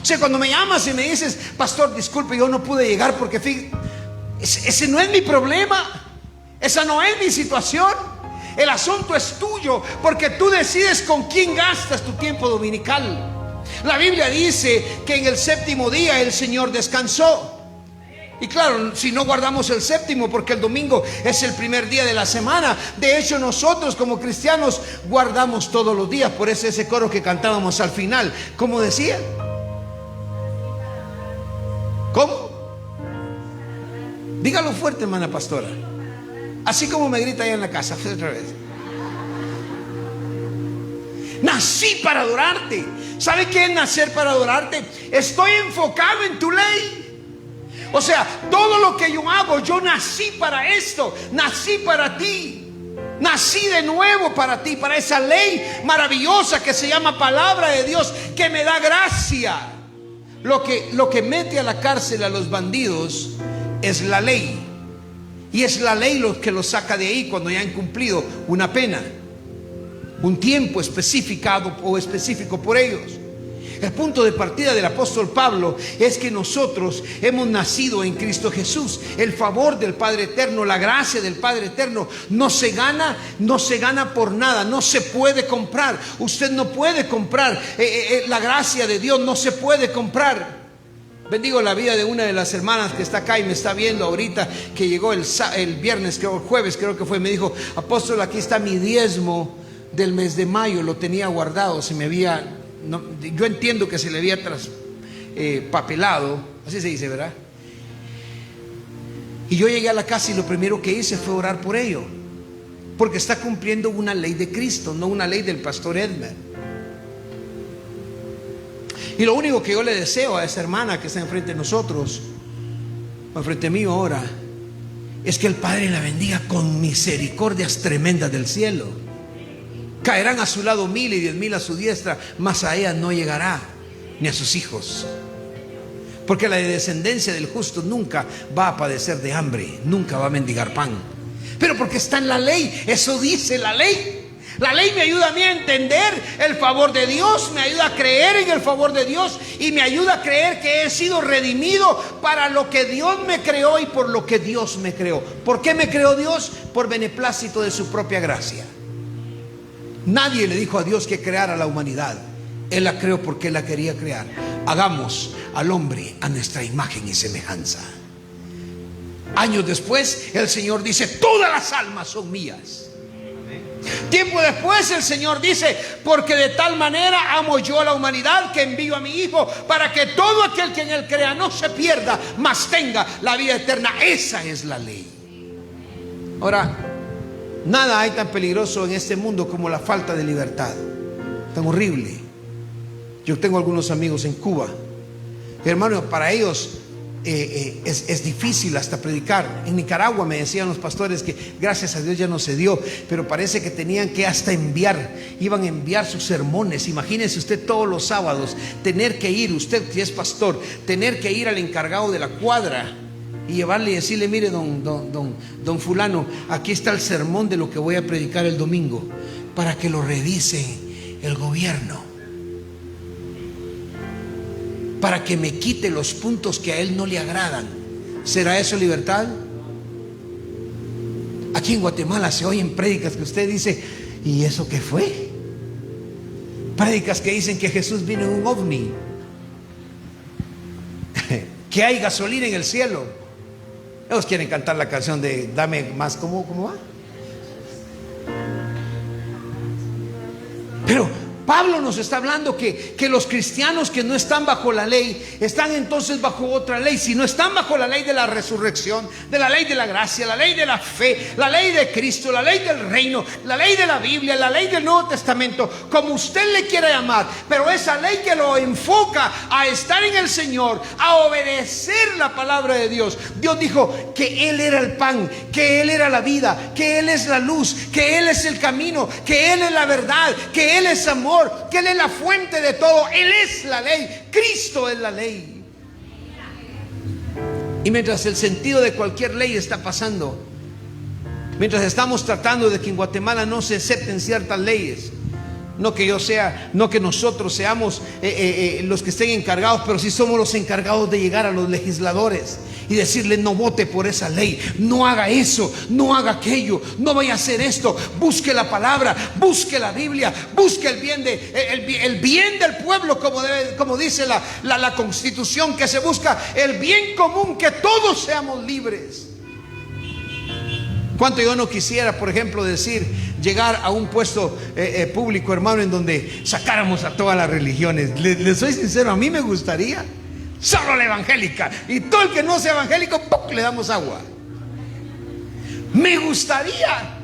O sea, cuando me llamas y me dices: pastor, disculpe, yo no pude llegar porque ese no es mi problema. Esa no es mi situación. El asunto es tuyo, porque tú decides con quién gastas tu tiempo dominical. La Biblia dice que en el séptimo día el Señor descansó. Y claro, si no guardamos el séptimo, porque el domingo es el primer día de la semana. De hecho, nosotros como cristianos guardamos todos los días. Por eso ese coro que cantábamos al final, ¿cómo decía? ¿Cómo? Dígalo fuerte, hermana pastora. Así como me grita allá en la casa. Otra vez. Nací para adorarte. ¿Sabe qué es nacer para adorarte? Estoy enfocado en tu ley. O sea, todo lo que yo hago, yo nací para esto. Nací para ti. Nací de nuevo para ti, para esa ley maravillosa que se llama palabra de Dios, que me da gracia. Lo que mete a la cárcel a los bandidos es la ley. Y es la ley lo que los saca de ahí cuando ya han cumplido una pena, un tiempo especificado o específico por ellos. El punto de partida del apóstol Pablo es que nosotros hemos nacido en Cristo Jesús. El favor del Padre Eterno, la gracia del Padre Eterno no se gana por nada, no se puede comprar. Usted no puede comprar la gracia de Dios, no se puede comprar. Bendigo la vida de una de las hermanas que está acá y me está viendo ahorita, que llegó el viernes, creo, el jueves creo que fue. Me dijo: apóstol, aquí está mi diezmo del mes de mayo, lo tenía guardado, yo entiendo que se le había papelado, así se dice, ¿verdad? Y yo llegué a la casa y lo primero que hice fue orar por ello, porque está cumpliendo una ley de Cristo, no una ley del pastor Edmer. Y lo único que yo le deseo a esa hermana que está enfrente de nosotros, o enfrente mío ahora, es que el Padre la bendiga con misericordias tremendas del cielo. Caerán a su lado 1000 y 10,000 a su diestra, mas a ella no llegará, ni a sus hijos. Porque la descendencia del justo nunca va a padecer de hambre, nunca va a mendigar pan. Pero porque está en la ley, eso dice la ley. La ley me ayuda a mí a entender el favor de Dios, me ayuda a creer en el favor de Dios y me ayuda a creer que he sido redimido para lo que Dios me creó y por lo que Dios me creó. ¿Por qué me creó Dios? Por beneplácito de su propia gracia. Nadie le dijo a Dios que creara la humanidad. Él la creó porque Él la quería crear. Hagamos al hombre a nuestra imagen y semejanza. Años después el Señor dice: todas las almas son mías. Tiempo después el Señor dice: porque de tal manera amo yo a la humanidad que envío a mi Hijo, para que todo aquel que en Él crea no se pierda, mas tenga la vida eterna. Esa es la ley. Ahora, nada hay tan peligroso en este mundo como la falta de libertad. Tan horrible. Yo tengo algunos amigos en Cuba, hermano, para ellos es difícil hasta predicar. En Nicaragua me decían los pastores que gracias a Dios ya no se dio, pero parece que tenían que hasta iban a enviar sus sermones. Imagínese usted todos los sábados tener que ir, usted si es pastor, tener que ir al encargado de la cuadra y llevarle y decirle: mire, don fulano, aquí está el sermón de lo que voy a predicar el domingo, para que lo revise el gobierno, para que me quite los puntos que a él no le agradan. ¿Será eso libertad? Aquí en Guatemala se oyen prédicas que usted dice: ¿y eso qué fue? Prédicas que dicen que Jesús vino en un ovni, que hay gasolina en el cielo. Ellos quieren cantar la canción de Dame Más. ¿Cómo va? Pero Pablo nos está hablando que los cristianos que no están bajo la ley están entonces bajo otra ley. Si no están bajo la ley de la resurrección, de la ley de la gracia, la ley de la fe, la ley de Cristo, la ley del reino, la ley de la Biblia, la ley del Nuevo Testamento, como usted le quiera llamar, pero esa ley que lo enfoca a estar en el Señor, a obedecer la palabra de Dios. Dios dijo que Él era el pan, que Él era la vida, que Él es la luz, que Él es el camino, que Él es la verdad, que Él es amor, que Él es la fuente de todo. Él es la ley. Cristo es la ley. Y mientras el sentido de cualquier ley está pasando, mientras estamos tratando de que en Guatemala no se acepten ciertas leyes, no que nosotros seamos los que estén encargados, pero sí somos los encargados de llegar a los legisladores y decirle: no vote por esa ley, no haga eso, no haga aquello, no vaya a hacer esto. Busque la palabra, busque la Biblia, busque el bien del pueblo, como dice la Constitución, que se busca el bien común, que todos seamos libres. ¿Cuánto yo no quisiera, por ejemplo, llegar a un puesto público, hermano, en donde sacáramos a todas las religiones? Les soy sincero, a mí me gustaría solo la evangélica, y todo el que no sea evangélico, ¡pum!, le damos agua. Me gustaría,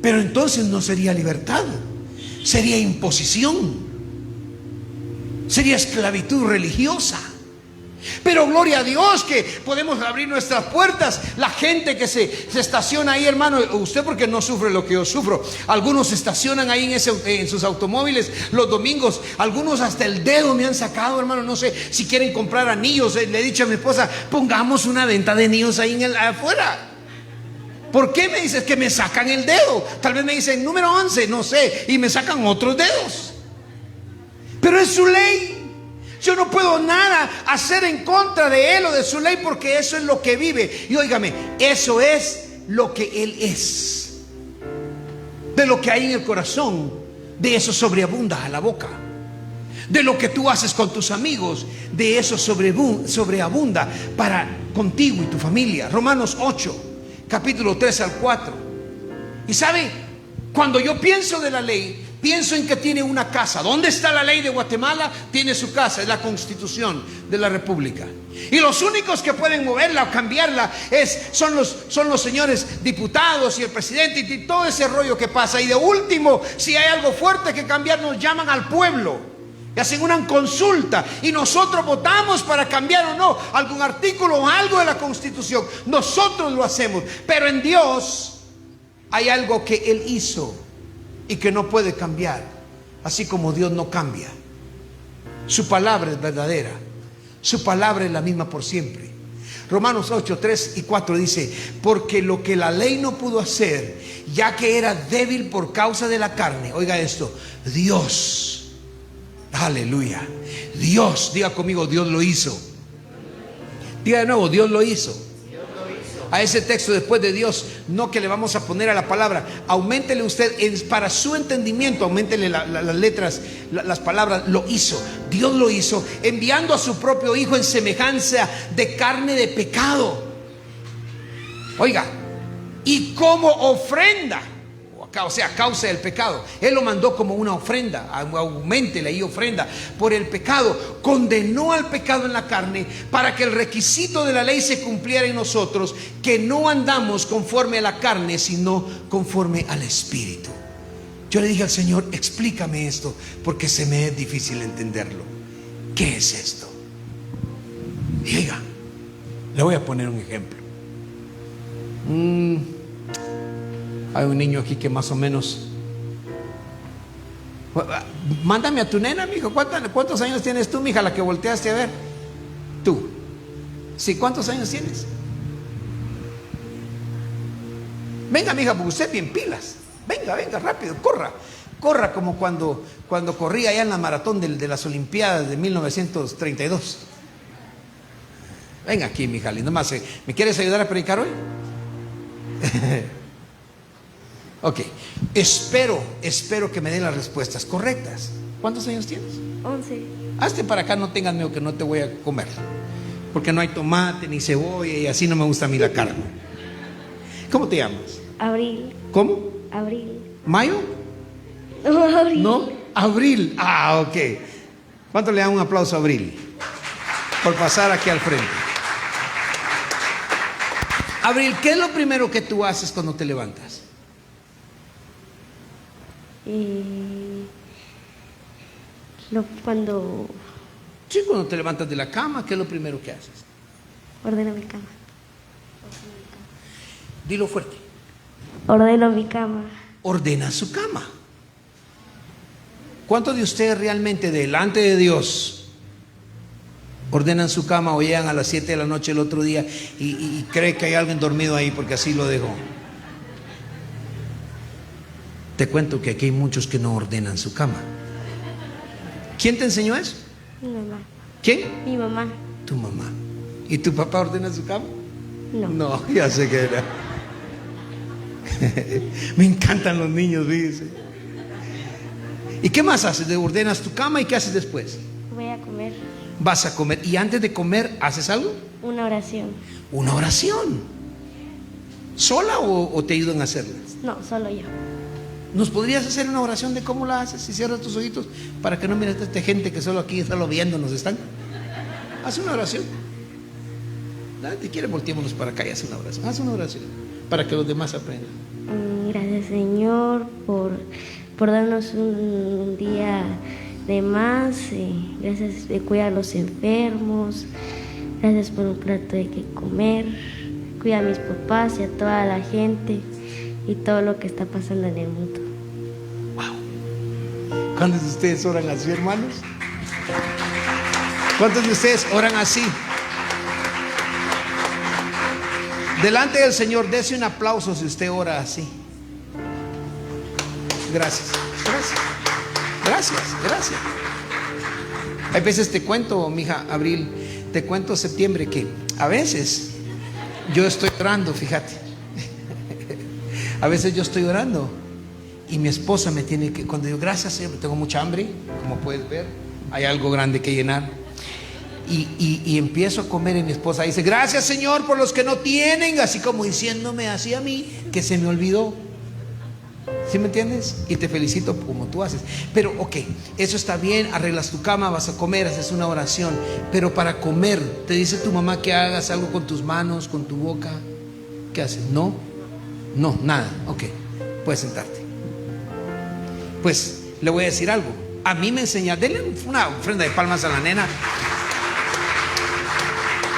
pero entonces no sería libertad, sería imposición, sería esclavitud religiosa. Pero gloria a Dios que podemos abrir nuestras puertas. La gente que se estaciona ahí, hermano, usted porque no sufre lo que yo sufro. Algunos se estacionan ahí en sus automóviles los domingos. Algunos hasta el dedo me han sacado, hermano. No sé si quieren comprar anillos. Le he dicho a mi esposa: pongamos una venta de anillos ahí afuera. ¿Por qué me dices que me sacan el dedo? Tal vez me dicen número 11, no sé, y me sacan otros dedos. Pero es su ley. Yo no puedo nada hacer en contra de Él o de su ley, porque eso es lo que vive. Y óigame, eso es lo que Él es. De lo que hay en el corazón, de eso sobreabunda a la boca. De lo que tú haces con tus amigos, de eso sobreabunda para contigo y tu familia. Romanos 8, capítulo 3 al 4. Y sabe, cuando yo pienso de la ley, pienso en que tiene una casa. ¿Dónde está la ley de Guatemala? Tiene su casa, es la Constitución de la República. Y los únicos que pueden moverla o cambiarla son los señores diputados y el presidente y todo ese rollo que pasa. Y de último, si hay algo fuerte que cambiar, nos llaman al pueblo y hacen una consulta, y nosotros votamos para cambiar o no algún artículo o algo de la Constitución. Nosotros lo hacemos. Pero en Dios hay algo que Él hizo y que no puede cambiar, así como Dios no cambia. Su palabra es verdadera, su palabra es la misma por siempre. Romanos 8, 3 y 4 dice: porque lo que la ley no pudo hacer, ya que era débil por causa de la carne, oiga esto, Dios, aleluya, Dios, diga conmigo, Dios lo hizo. Diga de nuevo, Dios lo hizo. a ese texto después de Dios, no que le vamos a poner a la palabra. Auméntele usted, para su entendimiento, auméntele las letras, las palabras. Lo hizo, Dios lo hizo, enviando a su propio Hijo en semejanza de carne de pecado. Oiga, y como ofrenda, o sea, a causa del pecado, Él lo mandó como una ofrenda. Auméntele ahí ofrenda por el pecado. Condenó al pecado en la carne para que el requisito de la ley se cumpliera en nosotros, que no andamos conforme a la carne, sino conforme al Espíritu. Yo le dije al Señor, explícame esto, porque se me es difícil entenderlo. ¿Qué es esto? Y oiga, le voy a poner un ejemplo. Hay un niño aquí que más o menos. Mándame a tu nena, mijo. ¿Cuántos años tienes tú, mija, la que volteaste a ver? Tú. Sí, ¿cuántos años tienes? Venga, mija, porque usted bien pilas. Venga, rápido, corra como cuando corría allá en la maratón de las Olimpiadas de 1932. Venga aquí, mija, lindo más. ¿Me quieres ayudar a predicar hoy? Ok, espero que me den las respuestas correctas. ¿Cuántos años tienes? 11. Hazte para acá, no tengas miedo que no te voy a comer, porque no hay tomate ni cebolla y así no me gusta a mí la carne. ¿Cómo te llamas? Abril. ¿Cómo? Abril. ¿Mayo? No, Abril. ¿No? Abril. Ah, ok. ¿Cuánto le dan un aplauso a Abril por pasar aquí al frente? Abril, ¿qué es lo primero que tú haces cuando te levantas? Cuando Sí, cuando te levantas de la cama, ¿qué es lo primero que haces? ordeno mi cama. Dilo fuerte. Ordeno mi cama. Ordena su cama. ¿Cuántos de ustedes realmente delante de Dios ordenan su cama o llegan a las 7 de la noche el otro día y cree que hay alguien dormido ahí porque así lo dejó? Te cuento que aquí hay muchos que no ordenan su cama. ¿Quién te enseñó eso? Mi mamá. ¿Quién? Mi mamá. Tu mamá. ¿Y tu papá ordena su cama? No. No, ya sé que era. Me encantan los niños, fíjese. ¿Y qué más haces? Ordenas tu cama y ¿qué haces después? Voy a comer. Vas a comer y antes de comer ¿haces algo? Una oración. Una oración. ¿Sola o te ayudan a hacerla? No, solo yo. ¿Nos podrías hacer una oración de cómo la haces? Si cierras tus ojitos para que no mires a esta gente que solo aquí está viéndonos están. Haz una oración. Si quieres volteémonos para acá y haz una oración. Haz una oración para que los demás aprendan. Gracias, Señor, por darnos un día de más. Gracias de cuidar a los enfermos. Gracias por un plato de que comer. Cuida a mis papás y a toda la gente y todo lo que está pasando en el mundo. Wow. ¿Cuántos de ustedes oran así, hermanos? ¿Cuántos de ustedes oran así? Delante del Señor, dese un aplauso si usted ora así. Gracias. Hay veces te cuento, mija, Abril, te cuento septiembre que a veces yo estoy orando, fíjate. A veces yo estoy orando y mi esposa me tiene que, cuando digo gracias Señor, tengo mucha hambre, como puedes ver, hay algo grande que llenar. Y empiezo a comer y mi esposa dice, gracias Señor por los que no tienen, así como diciéndome así a mí, que se me olvidó. ¿Sí me entiendes? Y te felicito como tú haces. Pero ok, eso está bien, arreglas tu cama, vas a comer, haces una oración. Pero para comer, te dice tu mamá que hagas algo con tus manos, con tu boca. ¿Qué haces? No, nada. Ok, puedes sentarte. Pues le voy a decir algo. A mí me enseña, denle una ofrenda de palmas a la nena.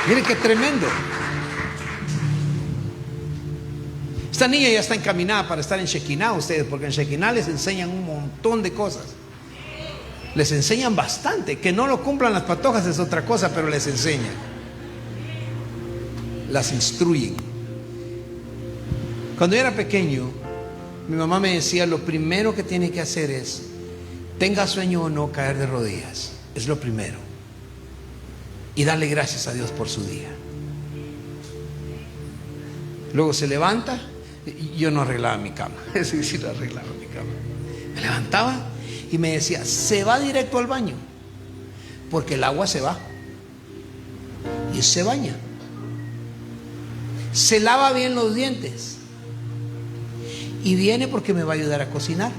Miren qué tremendo. Esta niña ya está encaminada para estar en Shekinah ustedes, porque en Shekinah les enseñan un montón de cosas. Les enseñan bastante. Que no lo cumplan las patojas es otra cosa, pero les enseñan. Las instruyen. Cuando yo era pequeño, mi mamá me decía, lo primero que tiene que hacer es, tenga sueño o no, caer de rodillas. Es lo primero. Y darle gracias a Dios por su día. Luego se levanta. Yo no arreglaba mi cama. Sí, sí, no arreglaba mi cama. Me levantaba y me decía: se va directo al baño, porque el agua se va. Y se baña. Se lava bien los dientes. Y viene porque me va a ayudar a cocinar.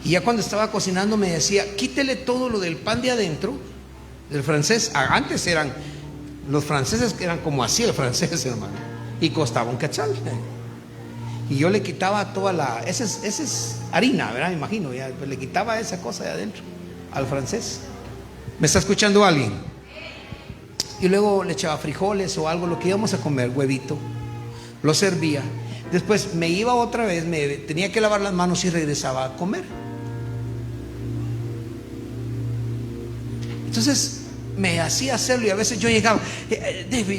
Y ya cuando estaba cocinando me decía: quítele todo lo del pan de adentro, del francés. Antes eran, los franceses eran como así, el francés, hermano, y costaba un cachal. Y yo le quitaba toda esa es harina, ¿verdad? Me imagino, ya, le quitaba esa cosa de adentro al francés. ¿Me está escuchando alguien? Y luego le echaba frijoles o algo, lo que íbamos a comer, huevito, lo servía. Después me iba otra vez, me tenía que lavar las manos y regresaba a comer. Entonces me hacía hacerlo, y a veces yo llegaba,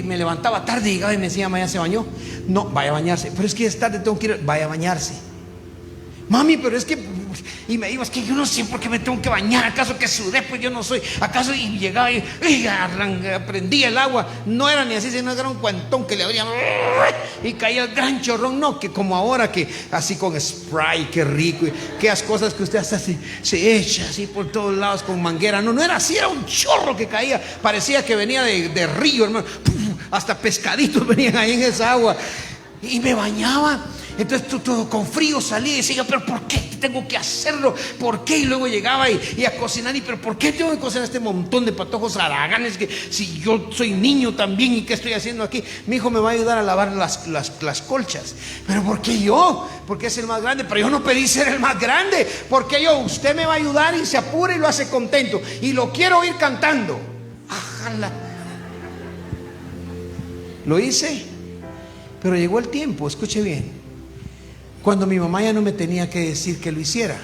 me levantaba tarde y llegaba y me decía: ¿ya se bañó? No, vaya a bañarse. Pero es que es tarde, tengo que ir. Vaya a bañarse. Mami, pero es que... Y me iba: es que yo no sé por qué me tengo que bañar. ¿Acaso que sudé? Pues yo no soy. ¿Acaso? Y llegaba y prendía el agua. No era ni así, sino era un cuantón que le abría y caía el gran chorrón. No, que como ahora, que así con spray, qué rico, y aquellas cosas que usted hasta se echa así por todos lados con manguera. No, no era así, era un chorro que caía. Parecía que venía de río, hermano. Hasta pescaditos venían ahí en esa agua. Y me bañaba. Entonces todo con frío salía y decía: pero ¿por qué tengo que hacerlo? ¿Por qué? Y luego llegaba y a cocinar. Y pero ¿por qué tengo que cocinar este montón de patojos haraganes? Que si yo soy niño también, ¿y qué estoy haciendo aquí? Mi hijo me va a ayudar a lavar las colchas. ¿Pero por qué yo? Porque es el más grande. Pero yo no pedí ser el más grande. Porque yo, usted me va a ayudar, y se apura y lo hace contento. Y lo quiero oír cantando. Ajala. Lo hice. Pero llegó el tiempo, escuche bien, cuando mi mamá ya no me tenía que decir que lo hiciera.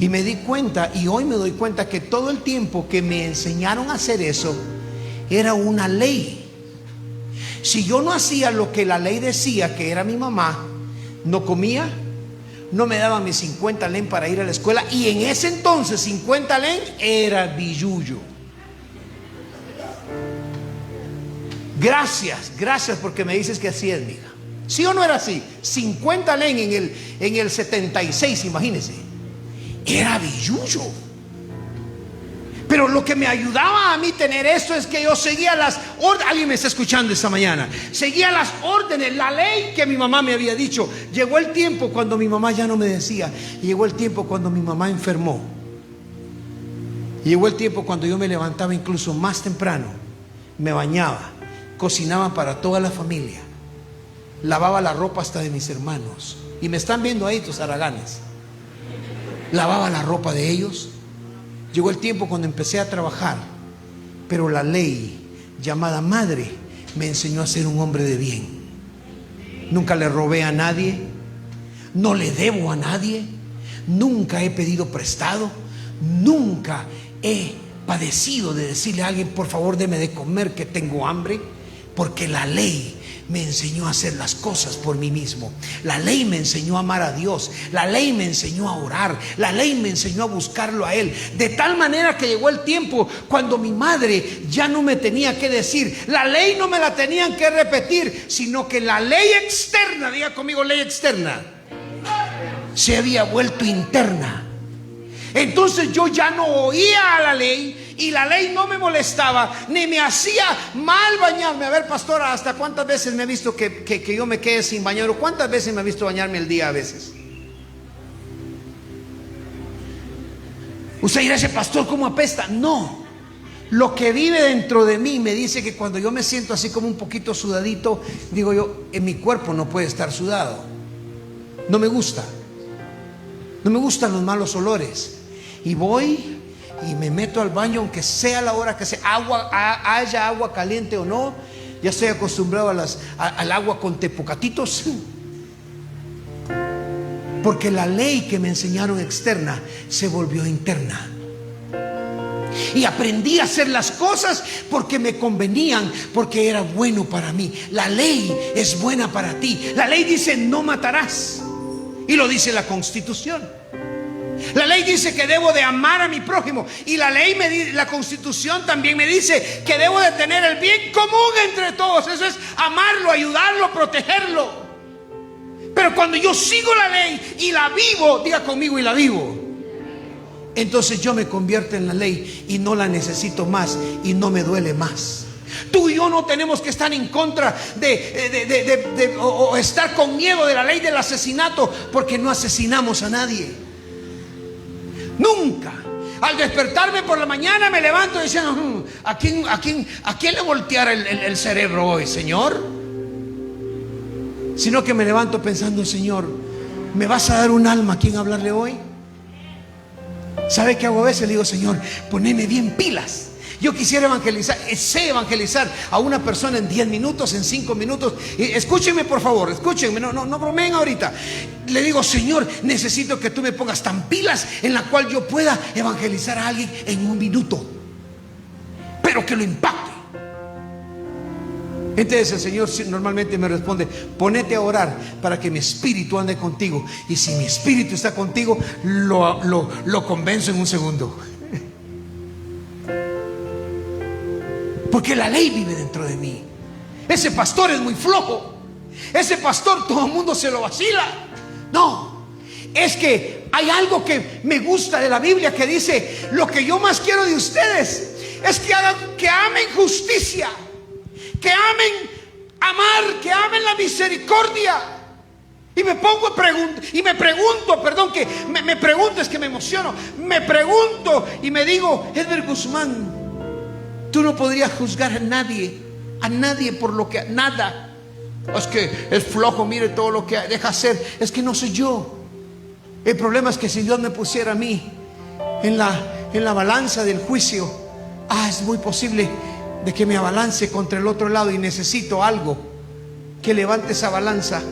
Y me di cuenta, y hoy me doy cuenta, que todo el tiempo que me enseñaron a hacer eso era una ley. Si yo no hacía lo que la ley decía, que era mi mamá, no comía, no me daban mis 50 len para ir a la escuela. Y en ese entonces 50 len era billuyo. Gracias porque me dices que así es, mija. ¿Sí o no era así? 50 len en el 76, imagínense. Era billuyo. Pero lo que me ayudaba a mí tener esto es que yo seguía las órdenes. Alguien me está escuchando esta mañana. Seguía las órdenes, la ley que mi mamá me había dicho. Llegó el tiempo cuando mi mamá ya no me decía. Y llegó el tiempo cuando mi mamá enfermó. Y llegó el tiempo cuando yo me levantaba incluso más temprano, me bañaba, cocinaba para toda la familia, lavaba la ropa hasta de mis hermanos. Y me están viendo ahí tus haraganes. Lavaba la ropa de ellos. Llegó el tiempo cuando empecé a trabajar, pero la ley llamada madre me enseñó a ser un hombre de bien. Nunca le robé a nadie, no le debo a nadie, nunca he pedido prestado, nunca he padecido de decirle a alguien: por favor deme de comer que tengo hambre, porque la ley me enseñó a hacer las cosas por mí mismo. La ley me enseñó a amar a Dios. La ley me enseñó a orar. La ley me enseñó a buscarlo a Él. De tal manera que llegó el tiempo cuando mi madre ya no me tenía que decir. La ley no me la tenían que repetir, sino que la ley externa, diga conmigo, ley externa, se había vuelto interna. Entonces yo ya no oía a la ley, y la ley no me molestaba ni me hacía mal bañarme. A ver, pastora, ¿hasta cuántas veces me ha visto que yo me quede sin bañar? ¿O cuántas veces me ha visto bañarme el día a veces? Usted dirá: ese pastor, ¿cómo apesta? No, lo que vive dentro de mí me dice que cuando yo me siento así como un poquito sudadito, digo yo, en mi cuerpo no puede estar sudado. No me gusta. No me gustan los malos olores. Y voy y me meto al baño, aunque sea la hora que sea, haya agua caliente o no. Ya estoy acostumbrado al agua con tepocatitos, porque la ley que me enseñaron externa se volvió interna. Y aprendí a hacer las cosas porque me convenían, porque era bueno para mí. La ley es buena para ti. La ley dice: no matarás, y lo dice la Constitución. La ley dice que debo de amar a mi prójimo. Y la ley la Constitución también me dice que debo de tener el bien común entre todos. Eso es amarlo, ayudarlo, protegerlo. Pero cuando yo sigo la ley y la vivo, diga conmigo, y la vivo, entonces yo me convierto en la ley y no la necesito más y no me duele más. Tú y yo no tenemos que estar en contra o estar con miedo de la ley del asesinato, porque no asesinamos a nadie. Nunca. Al despertarme por la mañana me levanto diciendo, ¿a quién le volteara el cerebro hoy, Señor? Sino que me levanto pensando, Señor, ¿me vas a dar un alma a quien hablarle hoy? ¿Sabe qué hago a veces? Le digo, Señor, poneme bien pilas. Yo quisiera evangelizar, sé evangelizar a una persona en 10 minutos, en 5 minutos. Escúchenme, por favor, escúchenme, no bromeen ahorita. Le digo, Señor, necesito que tú me pongas tan pilas en la cual yo pueda evangelizar a alguien en 1 minuto, pero que lo impacte. Entonces el Señor normalmente me responde, ponete a orar para que mi espíritu ande contigo. Y si mi espíritu está contigo, lo convenzo en 1 segundo. Porque la ley vive dentro de mí. Ese pastor es muy flojo. Ese pastor todo el mundo se lo vacila. No, es que hay algo que me gusta de la Biblia que dice, lo que yo más quiero de ustedes es que amen justicia, que amen amar, que amen la misericordia. Y me pongo me pregunto, es que me emociono. Me pregunto y me digo, Edgar Guzmán, tú no podrías juzgar a nadie por lo que, nada. Es que es flojo, mire todo lo que deja hacer. Es que no soy yo. El problema es que si Dios me pusiera a mí en la balanza del juicio, es muy posible de que me abalance contra el otro lado, y necesito algo que levante esa balanza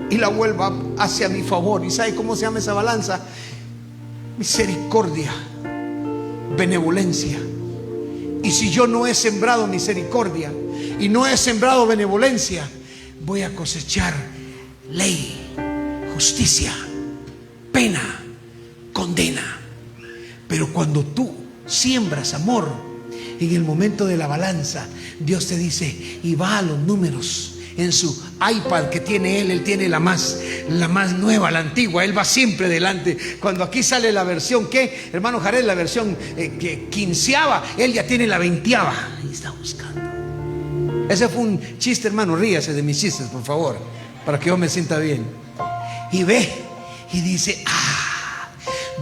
y la vuelva hacia mi favor. ¿Y sabe cómo se llama esa balanza? Misericordia, benevolencia. Y si yo no he sembrado misericordia y no he sembrado benevolencia, voy a cosechar ley, justicia, pena, condena. Pero cuando tú siembras amor, en el momento de la balanza, Dios te dice, y va a los números. En su iPad que tiene él tiene la más nueva, la antigua. Él va siempre delante. Cuando aquí sale la versión, ¿qué? Hermano Jared, la versión que 15ava, él ya tiene la 20ava. Ahí está buscando. Ese fue un chiste, hermano. Ríase de mis chistes, por favor, para que yo me sienta bien. Y ve y dice,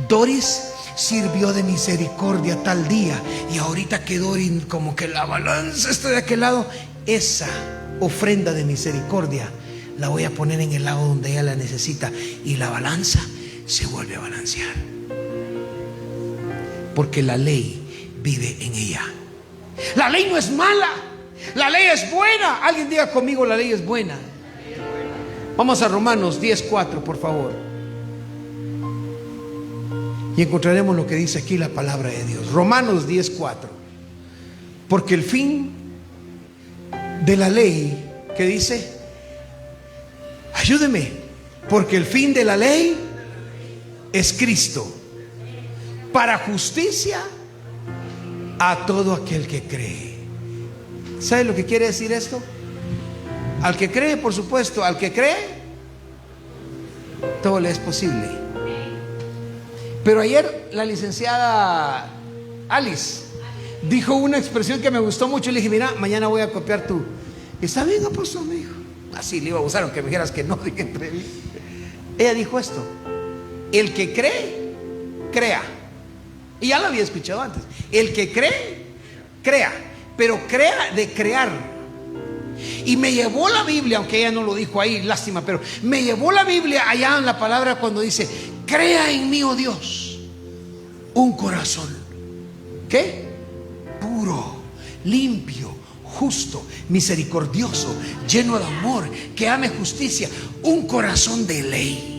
Doris sirvió de misericordia tal día, y ahorita que Doris como que la balanza está de aquel lado, esa ofrenda de misericordia la voy a poner en el lado donde ella la necesita, y la balanza se vuelve a balancear, porque la ley vive en ella. La ley no es mala, la ley es buena. Alguien diga conmigo, la ley es buena. Vamos a Romanos 10:4, por favor, y encontraremos lo que dice aquí la palabra de Dios. Romanos 10:4. Porque el fin de la ley, ¿qué dice? Ayúdeme. Porque el fin de la ley es Cristo, para justicia a todo aquel que cree. ¿Sabe lo que quiere decir esto? Al que cree, por supuesto, al que cree, todo le es posible. Pero ayer la licenciada Alice dijo una expresión que me gustó mucho. Le dije, mira, mañana voy a copiar tú. ¿Está bien, apóstol? Me dijo. Así le iba a usar, aunque me dijeras que no. Dije, entre mí. Ella dijo esto: el que cree, crea. Y ya lo había escuchado antes. El que cree, crea. Pero crea de crear. Y me llevó la Biblia, aunque ella no lo dijo ahí, lástima, pero me llevó la Biblia allá en la palabra cuando dice: crea en mí, oh Dios, un corazón, ¿qué? Puro, limpio, justo, misericordioso, lleno de amor, que ame justicia, un corazón de ley.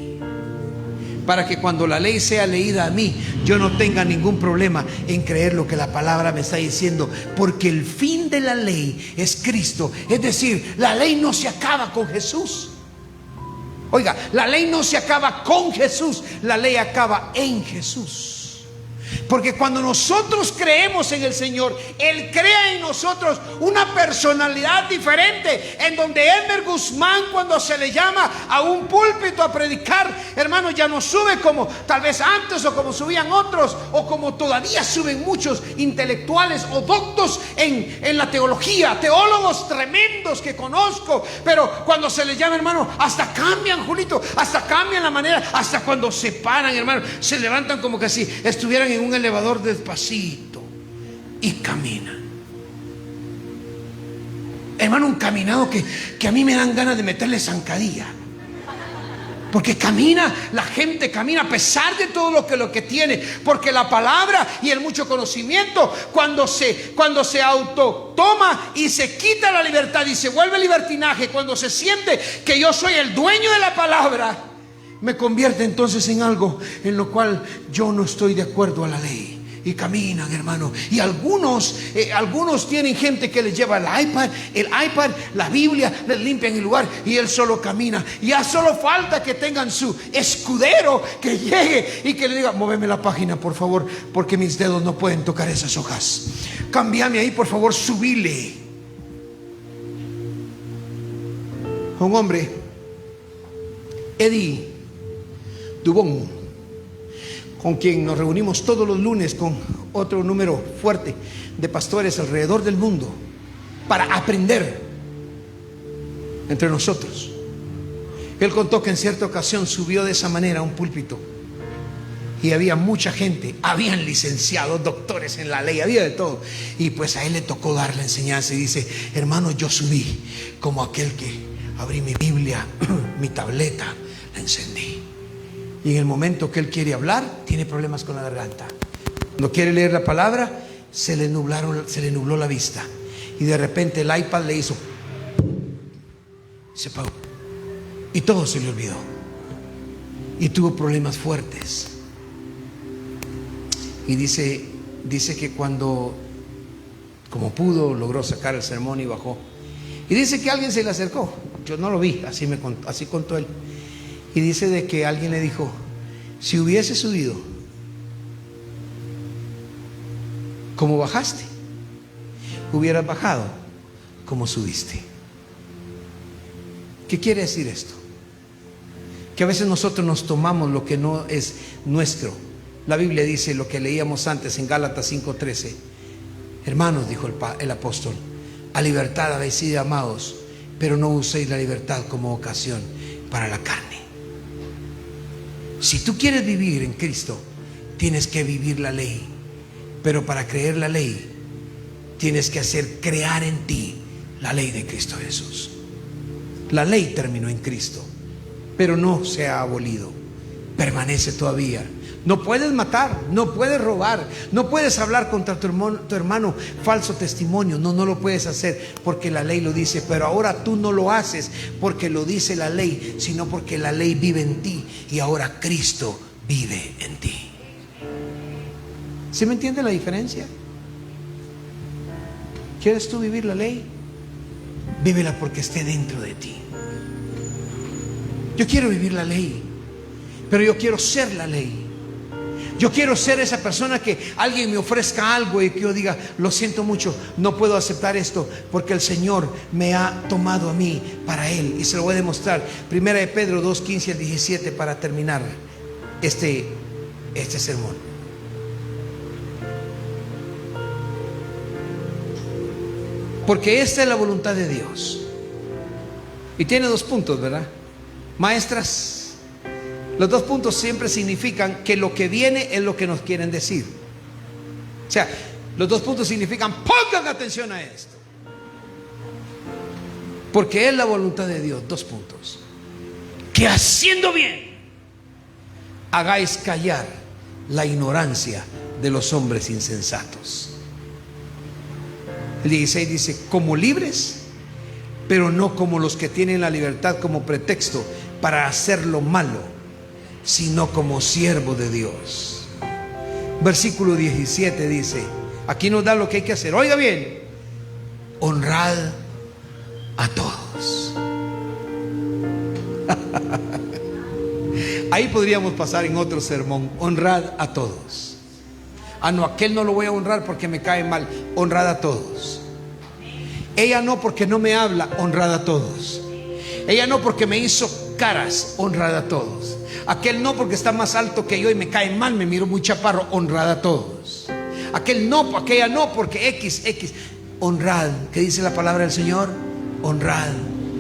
Para que cuando la ley sea leída a mí, yo no tenga ningún problema en creer lo que la palabra me está diciendo. Porque el fin de la ley es Cristo. Es decir, la ley no se acaba con Jesús. Oiga, la ley no se acaba con Jesús, la ley acaba en Jesús. Porque cuando nosotros creemos en el Señor, Él crea en nosotros una personalidad diferente, en donde Elmer Guzmán, cuando se le llama a un púlpito a predicar, hermano, ya no sube como tal vez antes, o como subían otros, o como todavía suben muchos intelectuales o doctos en la teología, teólogos tremendos que conozco. Pero cuando se les llama, hermano, hasta cambian, Julito, hasta cambian la manera, hasta cuando se paran, hermano, se levantan como que si estuvieran en un elevador despacito y caminan. Hermano, un caminado que a mí me dan ganas de meterle zancadilla, porque camina, la gente camina a pesar de todo lo que tiene, porque la palabra y el mucho conocimiento, cuando se autotoma y se quita la libertad y se vuelve libertinaje, cuando se siente que yo soy el dueño de la palabra, me convierte entonces en algo en lo cual yo no estoy de acuerdo a la ley. Y caminan, hermano. Y algunos tienen gente que les lleva el iPad, la Biblia, les limpian el lugar y él solo camina. Y ya solo falta que tengan su escudero que llegue y que le diga: móveme la página, por favor, porque mis dedos no pueden tocar esas hojas. Cámbiame ahí, por favor, subile. Un hombre, Eddie Dubón, con quien nos reunimos todos los lunes con otro número fuerte de pastores alrededor del mundo para aprender entre nosotros. Él contó que en cierta ocasión subió de esa manera a un púlpito y había mucha gente, habían licenciados, doctores en la ley, había de todo, y pues a él le tocó dar la enseñanza y dice: hermano, yo subí como aquel que abrí mi Biblia, mi tableta, la encendí. Y en el momento que él quiere hablar, tiene problemas con la garganta. Cuando quiere leer la palabra, se le nubló la vista. Y de repente el iPad le hizo, se apagó. Y todo se le olvidó. Y tuvo problemas fuertes. Y dice que cuando, como pudo, logró sacar el sermón y bajó. Y dice que alguien se le acercó. Yo no lo vi, así contó él. Y dice de que alguien le dijo: si hubiese subido como bajaste, hubieras bajado como subiste. ¿Qué quiere decir esto? Que a veces nosotros nos tomamos lo que no es nuestro. La Biblia dice lo que leíamos antes en Gálatas 5:13. Hermanos, dijo el apóstol, a libertad habéis sido llamados, pero no uséis la libertad como ocasión para la carne. Si tú quieres vivir en Cristo, tienes que vivir la ley. Pero para creer la ley, tienes que hacer crear en ti la ley de Cristo Jesús. La ley terminó en Cristo, pero no se ha abolido. Permanece todavía. No puedes matar, no puedes robar, no puedes hablar contra tu hermano falso testimonio. No lo puedes hacer porque la ley lo dice. Pero ahora tú no lo haces porque lo dice la ley, sino porque la ley vive en ti y ahora Cristo vive en ti. ¿Sí me entiende la diferencia? ¿Quieres tú vivir la ley? Vívela porque esté dentro de ti. Yo quiero vivir la ley, pero yo quiero ser la ley. Yo quiero ser esa persona que alguien me ofrezca algo y que yo diga: lo siento mucho, no puedo aceptar esto porque el Señor me ha tomado a mí para Él. Y se lo voy a demostrar. Primera de Pedro 2:15 al 17 para terminar este sermón. Porque esta es la voluntad de Dios. Y tiene 2 puntos, ¿verdad? Maestras, los 2 puntos siempre significan que lo que viene es lo que nos quieren decir. O sea, los 2 puntos significan: pongan atención a esto, porque es la voluntad de Dios. 2 puntos: que haciendo bien hagáis callar la ignorancia de los hombres insensatos. El 16 dice: como libres, pero no como los que tienen la libertad como pretexto para hacer lo malo, sino como siervos de Dios. Versículo 17 dice, aquí nos da lo que hay que hacer. Oiga bien: honrad a todos. Ahí podríamos pasar en otro sermón. Honrad a todos. Ah, no, aquel no lo voy a honrar porque me cae mal. Honrad a todos. Ella no, porque no me habla. Honrad a todos. Ella no, porque me hizo caras. Honrad a todos. Aquel no, porque está más alto que yo y me cae mal, me miro muy chaparro. Honrad a todos. Aquel no, aquella no, porque X. Honrad. ¿Qué dice la palabra del Señor? Honrad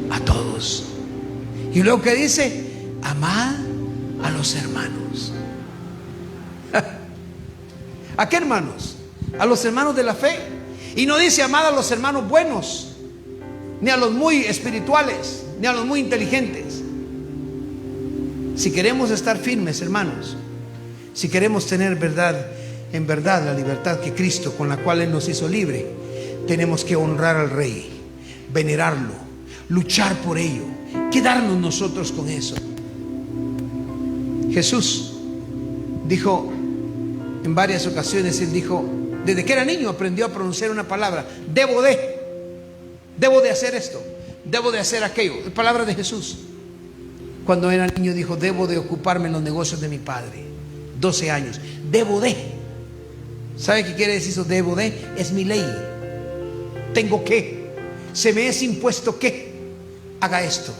a todos. Y luego que dice, amad a los hermanos. ¿A qué hermanos? A los hermanos de la fe. Y no dice amad a los hermanos buenos, ni a los muy espirituales, ni a los muy inteligentes. Si queremos estar firmes, hermanos, si queremos tener verdad, en verdad la libertad que Cristo, con la cual Él nos hizo libre, tenemos que honrar al Rey, venerarlo, luchar por ello, quedarnos nosotros con eso. Jesús dijo en varias ocasiones, Él dijo, desde que era niño aprendió a pronunciar una palabra: debo de hacer esto, debo de hacer aquello. Palabra de Jesús. Cuando era niño dijo, debo de ocuparme en los negocios de mi padre. 12 años, debo de. ¿Sabe qué quiere decir eso? Debo de, es mi ley. Tengo que, se me es impuesto que haga esto.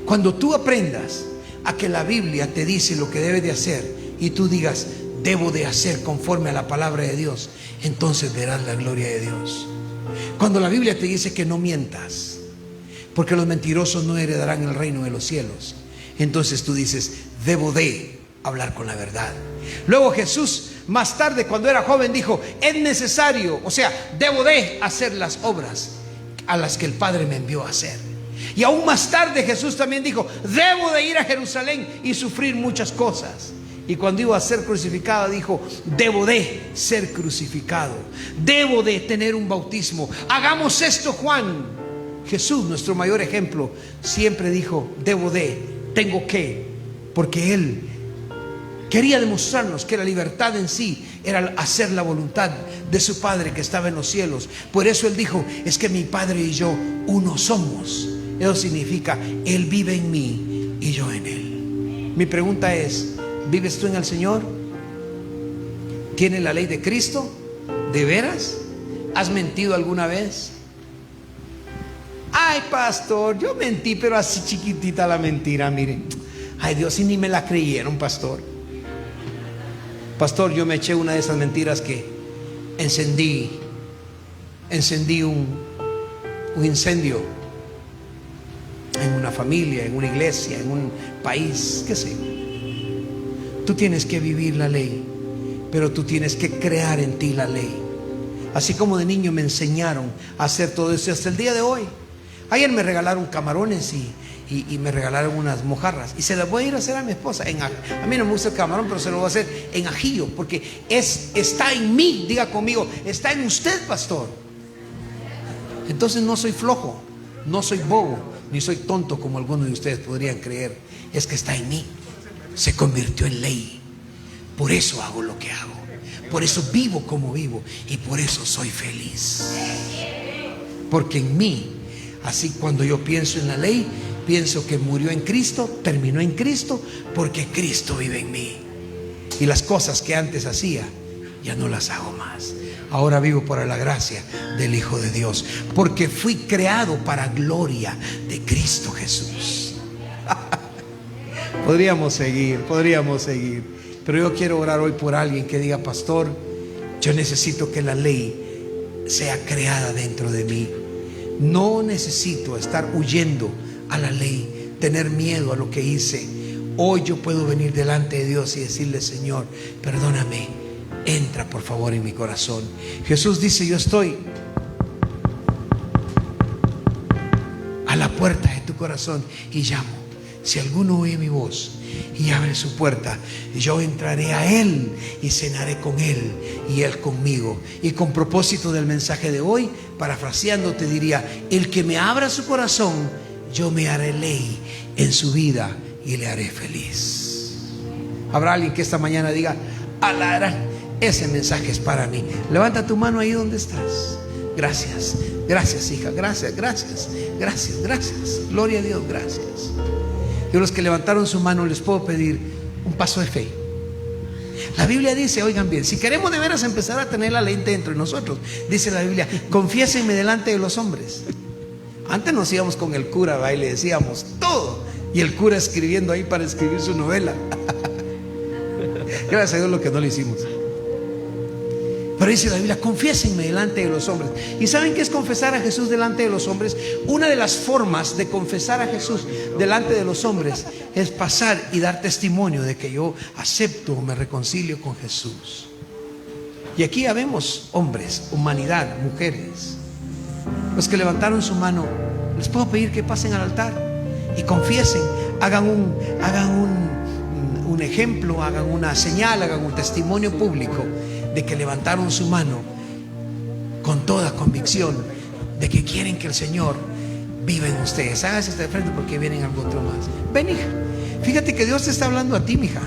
Cuando tú aprendas a que la Biblia te dice lo que debes de hacer y tú digas, debo de hacer conforme a la palabra de Dios, entonces verás la gloria de Dios. Cuando la Biblia te dice que no mientas, porque los mentirosos no heredarán el reino de los cielos, entonces tú dices, debo de hablar con la verdad. Luego Jesús, más tarde, cuando era joven, dijo, es necesario, o sea, debo de hacer las obras a las que el Padre me envió a hacer. Y aún más tarde Jesús también dijo, debo de ir a Jerusalén y sufrir muchas cosas. Y cuando iba a ser crucificado dijo, debo de ser crucificado, debo de tener un bautismo. Hagamos esto, Juan. Jesús, nuestro mayor ejemplo, siempre dijo, debo de, tengo que, porque Él quería demostrarnos que la libertad en sí era hacer la voluntad de su Padre que estaba en los cielos. Por eso Él dijo, es que mi Padre y yo uno somos. Eso significa, Él vive en mí y yo en Él. Mi pregunta es, ¿vives tú en el Señor? ¿Tienes la ley de Cristo? ¿De veras? ¿Has mentido alguna vez? Ay, pastor, yo mentí, pero así chiquitita la mentira, miren. Ay, Dios, y ni me la creyeron, pastor. Pastor, yo me eché una de esas mentiras que encendí un incendio en una familia, en una iglesia, en un país, qué sé. Tú tienes que vivir la ley, pero tú tienes que crear en ti la ley. Así como de niño me enseñaron a hacer todo eso hasta el día de hoy. Ayer me regalaron camarones y me regalaron unas mojarras y se las voy a ir a hacer a mi esposa. A mí no me gusta el camarón, pero se lo voy a hacer en ajillo, porque está en mí. Diga conmigo, está en usted, pastor. Entonces no soy flojo, no soy bobo, ni soy tonto como algunos de ustedes podrían creer. Es que está en mí. Se convirtió en ley. Por eso hago lo que hago, por eso vivo como vivo y por eso soy feliz. Porque en mí, así cuando yo pienso en la ley, pienso que murió en Cristo, terminó en Cristo, porque Cristo vive en mí. Y las cosas que antes hacía, ya no las hago más. Ahora vivo por la gracia del Hijo de Dios, porque fui creado para gloria de Cristo Jesús. Podríamos seguir, pero yo quiero orar hoy por alguien que diga, pastor, yo necesito que la ley sea creada dentro de mí. No necesito estar huyendo a la ley, tener miedo a lo que hice. Hoy yo puedo venir delante de Dios y decirle, Señor, perdóname, entra por favor en mi corazón. Jesús dice, yo estoy a la puerta de tu corazón y llamo. Si alguno oye mi voz y abre su puerta, yo entraré a él y cenaré con él y él conmigo. Y con propósito del mensaje de hoy, parafraseando, te diría, el que me abra su corazón, yo me haré ley en su vida y le haré feliz. Habrá alguien que esta mañana diga, alara, ese mensaje es para mí. Levanta tu mano ahí donde estás. Gracias, gracias hija, gracias. Gloria a Dios, gracias. Y a los que levantaron su mano les puedo pedir un paso de fe. La Biblia dice, oigan bien, si queremos de veras empezar a tener la ley dentro de nosotros, dice la Biblia, confiésenme delante de los hombres. Antes nos íbamos con el cura, ¿va? Y le decíamos todo, y el cura escribiendo ahí para escribir su novela. Gracias a Dios lo que no lo hicimos. Pero dice la Biblia, confiésenme delante de los hombres. ¿Y saben qué es confesar a Jesús delante de los hombres? Una de las formas de confesar a Jesús delante de los hombres es pasar y dar testimonio de que yo acepto o me reconcilio con Jesús. Y aquí ya vemos hombres, humanidad, mujeres. Los que levantaron su mano, les puedo pedir que pasen al altar y confiesen, hagan un ejemplo, hagan una señal, hagan un testimonio público de que levantaron su mano con toda convicción de que quieren que el Señor viva en ustedes. Hágase de frente porque vienen algo otro más. Ven, hija, fíjate que Dios te está hablando a ti, mija.